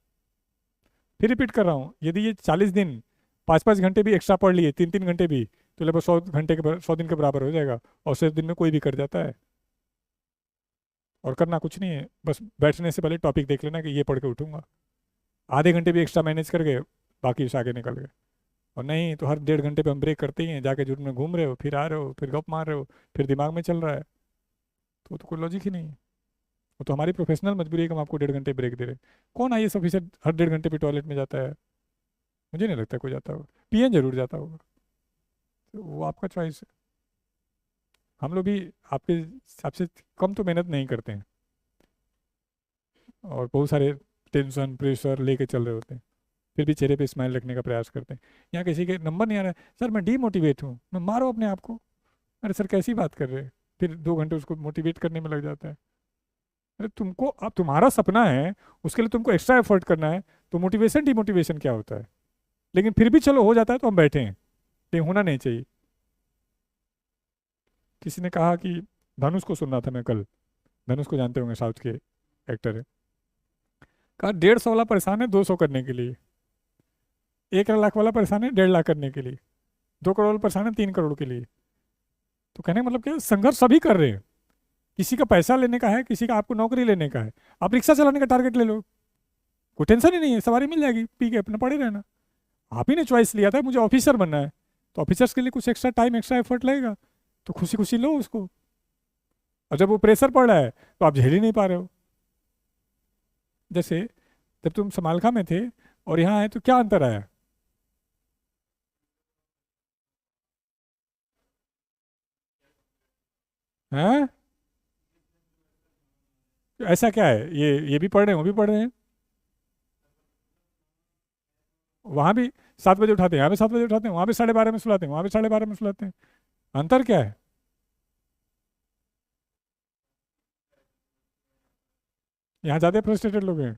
फिर रिपीट कर रहा हूँ, यदि ये 40 दिन 5-5 घंटे भी एक्स्ट्रा पढ़ लिए, 3-3 घंटे भी, तो लगभग 100 घंटे के 100 दिन के बराबर हो जाएगा। और 100 दिन में कोई भी कर जाता है। और करना कुछ नहीं है, बस बैठने से पहले टॉपिक देख लेना कि ये पढ़ के उठूंगा। आधे घंटे भी एक्स्ट्रा मैनेज कर गए, बाकी से आगे निकल गए। और नहीं तो हर 1.5 घंटे पे हम ब्रेक करते ही हैं, जाके जुट में घूम रहे हो, फिर आ रहे हो, फिर गप मार रहे हो, फिर दिमाग में चल रहा है। तो वो तो कोई लॉजिक ही नहीं है। वो तो हमारी प्रोफेशनल मजबूरी है कि हम आपको 1.5 घंटे ब्रेक दे रहे हैं। कौन IAS ऑफिसर हर 1.5 घंटे पे टॉयलेट में जाता है? मुझे नहीं लगता कोई जाता होगा। PN जरूर जाता होगा, तो वो आपका चॉइस है। हम लोग भी आपके आपसे कम तो मेहनत नहीं करते हैं, और बहुत सारे टेंशन प्रेशर लेके चल रहे होते हैं, फिर भी चेहरे पे स्माइल रखने का प्रयास करते हैं। यहाँ किसी के नंबर नहीं आ रहा है, सर मैं डीमोटिवेट हूँ, मैं मारो अपने आप को। अरे सर कैसी बात कर रहे हैं? फिर 2 घंटे उसको मोटिवेट करने में लग जाता है। अरे तुमको, अब तुम्हारा सपना है, उसके लिए तुमको एक्स्ट्रा एफर्ट करना है, तो मोटिवेशन डिमोटिवेशन क्या होता है? लेकिन फिर भी चलो हो जाता है तो हम बैठे हैं, ये होना नहीं चाहिए। किसी ने कहा कि, धनुष को सुन रहा था मैं कल, धनुष को जानते होंगे, साउथ के एक्टर है। कहा 150 वाला परेशान है 200 करने के लिए, 1 लाख वाला परेशान है 1.5 लाख करने के लिए, 2 करोड़ वाला परेशान है 3 करोड़ के लिए। तो कहने का मतलब क्या है, संघर्ष सभी कर रहे हैं। किसी का पैसा लेने का है, किसी का आपको नौकरी लेने का है। आप रिक्शा चलाने का टारगेट ले लो, कोई टेंशन ही नहीं है, सवारी मिल जाएगी, पी के अपना पड़े रहना। आप ही ने चॉइस लिया था मुझे ऑफिसर बनना है, तो ऑफिसर्स के लिए कुछ एक्स्ट्रा टाइम एक्स्ट्रा एफर्ट लगेगा, तो खुशी खुशी लो उसको। और जब वो प्रेशर पड़ रहा है तो आप झेल ही नहीं पा रहे हो। जैसे जब तुम समालखा में थे और यहाँ आए तो क्या अंतर आया? हैं? ऐसा क्या है, ये भी पढ़ रहे हैं वो भी पढ़ रहे हैं। वहां भी 7 बजे उठाते हैं, यहाँ भी 7 बजे उठाते हैं, वहां भी 12:30 में सुलाते हैं, वहां भी 12:30 में सुलाते हैं। अंतर क्या है? यहाँ ज्यादा फ्रस्ट्रेटेड लोग हैं।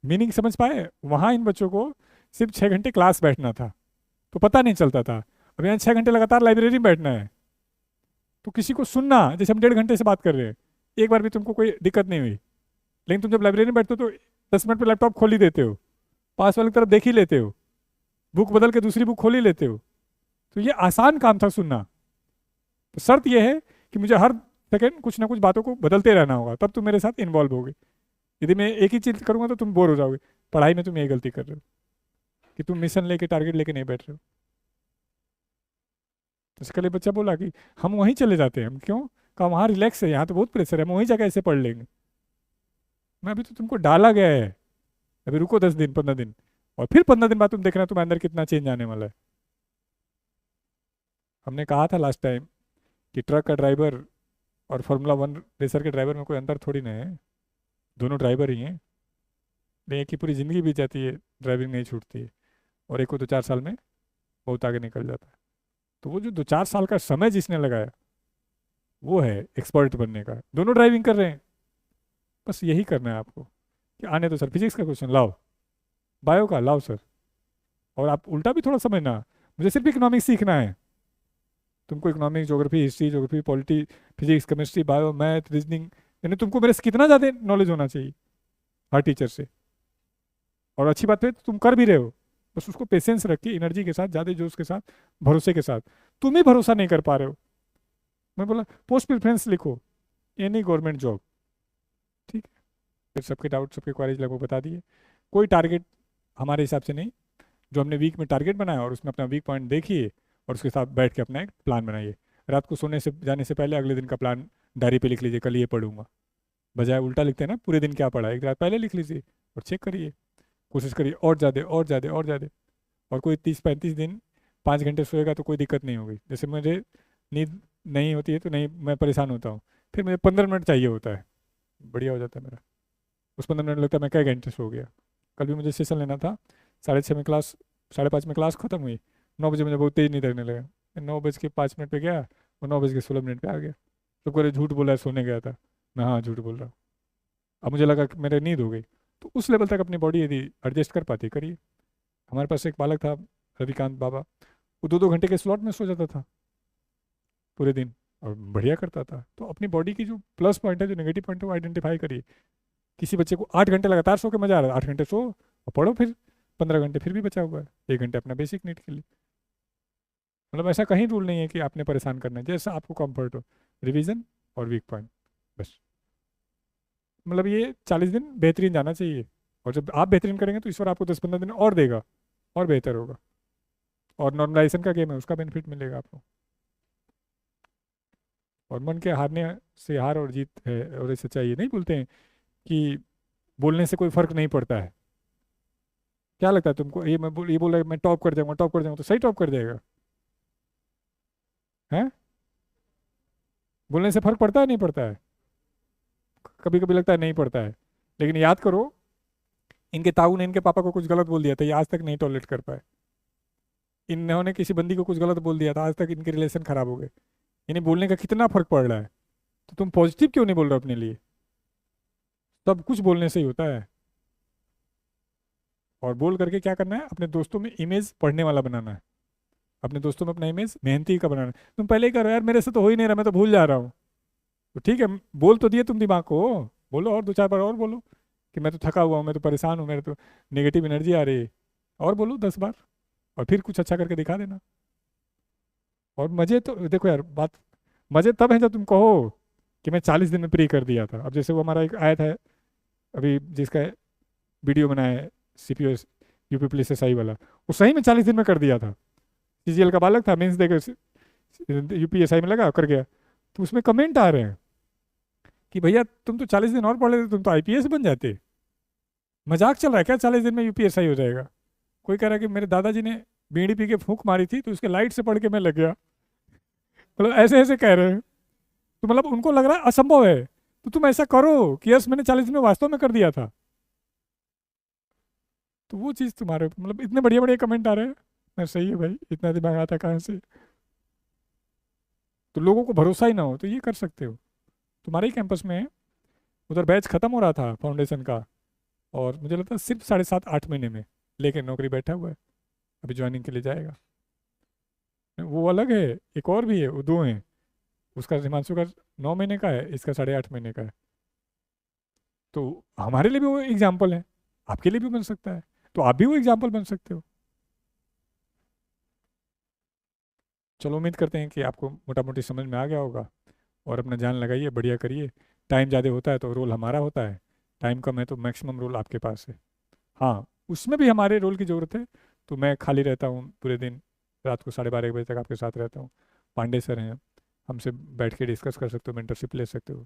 मीनिंग समझ पाए? वहां इन बच्चों को सिर्फ 6 घंटे क्लास बैठना था, तो पता नहीं चलता था। अब यहाँ 6 घंटे लगातार लाइब्रेरी में बैठना है, तो किसी को सुनना, जैसे हम 1.5 घंटे से बात कर रहे हैं, एक बार भी तुमको कोई दिक्कत नहीं हुई। लेकिन तुम जब लाइब्रेरी में बैठते हो तो 10 मिनट पे लैपटॉप खोल ही देते हो, पास वाले की तरफ देख ही लेते हो, बुक बदल के दूसरी बुक खोल ही लेते हो। तो ये आसान काम था सुनना। तो शर्त यह है कि मुझे हर सेकंड कुछ ना कुछ बातों को बदलते रहना होगा, तब तुम मेरे साथ इन्वॉल्व होगे। यदि मैं एक ही चीज करूंगा तो तुम बोर हो जाओगे। पढ़ाई में तुम यही गलती कर रहे हो कि तुम मिशन लेके टारगेट लेके नहीं बैठ रहे हो। तो इसके लिए बच्चा बोला कि हम वहीं चले जाते हैं। हम क्यों? कहा वहाँ रिलैक्स है, यहाँ तो बहुत प्रेशर है, हम वहीं जाकर ऐसे पढ़ लेंगे। मैं अभी तो तुमको डाला गया है, अभी रुको 10 दिन 15 दिन, और फिर 15 दिन बाद तुम देखना तुम्हारे अंदर कितना चेंज आने वाला है। हमने कहा था लास्ट टाइम कि ट्रक का ड्राइवर और फार्मूला 1 रेसर के ड्राइवर में कोई अंतर थोड़ी ना है, दोनों ड्राइवर ही हैं। लेकिन एक की पूरी ज़िंदगी बीत जाती है, ड्राइविंग नहीं छूटती है, और एक को 2-4 साल में बहुत आगे निकल जाता है। तो वो जो 2-4 साल का समय जिसने लगाया, वो है एक्सपर्ट बनने का। दोनों ड्राइविंग कर रहे हैं, बस यही करना है आपको कि आने दो सर, फिजिक्स का क्वेश्चन लाओ, बायो का लाओ सर। और आप उल्टा भी थोड़ा समझना, मुझे सिर्फ इकोनॉमिक्स सीखना है, तुमको economics geography history geography polity physics chemistry bio math reasoning, यानी तुमको मेरे से कितना ज़्यादा नॉलेज होना चाहिए हर टीचर से। और अच्छी बात है तुम कर भी रहे हो, बस उसको पेशेंस रख के, एनर्जी के साथ, ज़्यादा जोश के साथ, भरोसे के साथ। तुम ही भरोसा नहीं कर पा रहे हो। मैं बोला पोस्ट प्रेफरेंस लिखो, एनी गवर्नमेंट जॉब, ठीक है। फिर सबके डाउट सबके क्वारीज लगभग बता दिए। कोई टारगेट हमारे हिसाब से नहीं, जो हमने वीक में टारगेट बनाया और उसमें अपना वीक पॉइंट देखिए, और उसके साथ बैठ के अपना एक प्लान बनाइए। रात को सोने से जाने से पहले अगले दिन का प्लान डायरी पे लिख लीजिए, कल ये पढ़ूंगा। बजाय उल्टा लिखते हैं ना, पूरे दिन क्या पढ़ा, एक रात पहले लिख लीजिए और चेक करिए, कोशिश करिए और ज़्यादा और ज़्यादा और ज़्यादा। और कोई 30-35 दिन 5 घंटे सोएगा तो कोई दिक्कत नहीं होगी। जैसे मुझे नींद नहीं होती है तो नहीं, मैं परेशान होता हूँ, फिर मुझे 15 मिनट चाहिए होता है, बढ़िया हो जाता है मेरा। उस 15 मिनट लगता है मैं कई घंटे सो गया। कल भी मुझे सेशन लेना था, 6:30 में क्लास, 5:30 में क्लास खत्म हुई, 9 बजे मुझे बहुत तेज नींद लगने लगा। 9 बज के 5 मिनट पे गया, वो 9:16 पे आ गया। तो करे झूठ बोला है, सोने गया था। मैं हाँ झूठ बोल रहा हूँ। अब मुझे लगा कि मेरे नींद हो गई। तो उस लेवल तक अपनी बॉडी यदि एडजस्ट कर पाती, करिए। हमारे पास एक बालक था, रविकांत बाबा। वो 2-2 घंटे के स्लॉट में सो जाता था पूरे दिन, और बढ़िया करता था। तो अपनी बॉडी की जो प्लस पॉइंट है, जो नेगेटिव पॉइंट है, वो आइडेंटिफाई करिए। किसी बच्चे को 8 घंटे लगातार सो के मजा आ रहा है, 8 घंटे सो और पढ़ो फिर 15 घंटे फिर भी बचा हुआ है, 1 घंटे अपना बेसिक नीड के लिए। मतलब ऐसा कहीं रूल नहीं है कि आपने परेशान करना है, जैसा आपको कंफर्ट हो। रिवीजन और वीक पॉइंट, बस। मतलब ये 40 दिन बेहतरीन जाना चाहिए। और जब आप बेहतरीन करेंगे तो ईश्वर आपको 10-15 दिन और देगा, और बेहतर होगा। और नॉर्मलाइजेशन का गेम है, उसका बेनिफिट मिलेगा आपको। और मन के हारने से हार और जीत है, और ये सच्चाई ये नहीं बोलते हैं कि बोलने से कोई फर्क नहीं पड़ता है। क्या लगता है तुमको, ये बोल रहा है मैं टॉप कर जाऊंगा, टॉप कर जाऊंगा, तो सही टॉप कर जाएगा? हैं? बोलने से फर्क पड़ता है नहीं पड़ता है? कभी कभी लगता है नहीं पड़ता है। लेकिन याद करो, इनके ताऊ ने इनके पापा को कुछ गलत बोल दिया था, ये आज तक नहीं टॉलरेट कर पाए। इन्होंने किसी बंदी को कुछ गलत बोल दिया था, आज तक इनके रिलेशन खराब हो गए। यानी बोलने का कितना फर्क पड़ रहा है। तो तुम पॉजिटिव क्यों नहीं बोल रहे हो अपने लिए? सब कुछ बोलने से ही होता है। और बोल करके क्या करना है, अपने दोस्तों में इमेज पढ़ने वाला बनाना है। अपने दोस्तों में अपना इमेज मेहनती का बनाना है। तुम पहले ही करो यार, मेरे से तो हो ही नहीं रहा, मैं तो भूल जा रहा हूँ। तो ठीक है, बोल तो दिए तुम दिमाग को, बोलो और 2-4 बार और बोलो कि मैं तो थका हुआ हूँ, मैं तो परेशान हूँ, मेरे तो नेगेटिव एनर्जी आ रही है। और बोलो 10 बार, और फिर कुछ अच्छा करके दिखा देना। और मजे तो देखो यार, बात मजे तब है जब तुम कहो कि मैं 40 दिन में प्री कर दिया था। अब जैसे वो हमारा एक आया था अभी, जिसका वीडियो बनाया है, सीपीएस यूपी पुलिस एसआई वाला, वो सही में 40 दिन में कर दिया था। सीजीएल का बालक था, मेंस देकर यूपीएसआई में लगा कर गया। तो उसमें कमेंट आ रहे हैं कि भैया तुम तो 40 दिन और पढ़ लेते, तुम तो आईपीएस बन जाते। मजाक चल रहा है क्या, 40 दिन में यूपीएसआई हो जाएगा? कोई कह रहा है कि मेरे दादाजी ने बीड़ी पी के फूंक मारी थी, तो उसके लाइट से पढ़ के मैं लग गया। मतलब ऐसे ऐसे कह रहे हैं। तो मतलब उनको लग रहा है असंभव है। तो तुम ऐसा करो कि यस मैंने 40 दिन में वास्तव में कर दिया था। तो वो चीज़ तुम्हारे, मतलब इतने बढ़िया बढ़िया कमेंट आ रहे हैं। मैं सही है भाई, इतना दिमाग आता कहाँ से? तो लोगों को भरोसा ही ना हो तो ये कर सकते हो। तुम्हारे ही कैंपस में है, उधर बैच खत्म हो रहा था फाउंडेशन का, और मुझे लगता है सिर्फ 7.5-8 महीने में लेकिन नौकरी बैठा हुआ है। अभी ज्वाइनिंग के लिए जाएगा। वो अलग है, एक और भी है, वो दो हैं। उसका हिमांशु का 9 महीने का है, इसका 8.5 महीने का है। तो हमारे लिए भी वो एग्जाम्पल है, आपके लिए भी बन सकता है। तो आप भी वो एग्जाम्पल बन सकते हो। चलो, उम्मीद करते हैं कि आपको मोटा मोटी समझ में आ गया होगा। और अपना जान लगाइए, बढ़िया करिए। टाइम ज़्यादा होता है तो रोल हमारा होता है, टाइम कम है तो मैक्सिमम रोल आपके पास है। हाँ, उसमें भी हमारे रोल की ज़रूरत है। तो मैं खाली रहता हूँ पूरे दिन, रात को 12:30 बजे तक आपके साथ रहता हूँ। पांडे सर हैं, हमसे बैठ के डिस्कस कर सकते हो, मेंटरशिप ले सकते हो।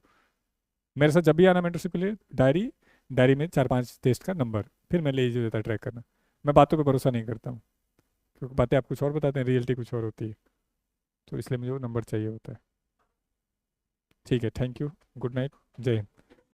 मेरे साथ जब भी आना मेंटरशिप ले, डायरी, डायरी में 4-5 टेस्ट का नंबर, फिर मैं ले इजी हो जाता है ट्रैक करना। मैं बातों पे भरोसा नहीं करता हूँ, क्योंकि बातें आप कुछ और बताते हैं, रियलिटी कुछ और होती है। तो इसलिए मुझे वो नंबर चाहिए होता है। ठीक है, थैंक यू, गुड नाइट, जय हिंद।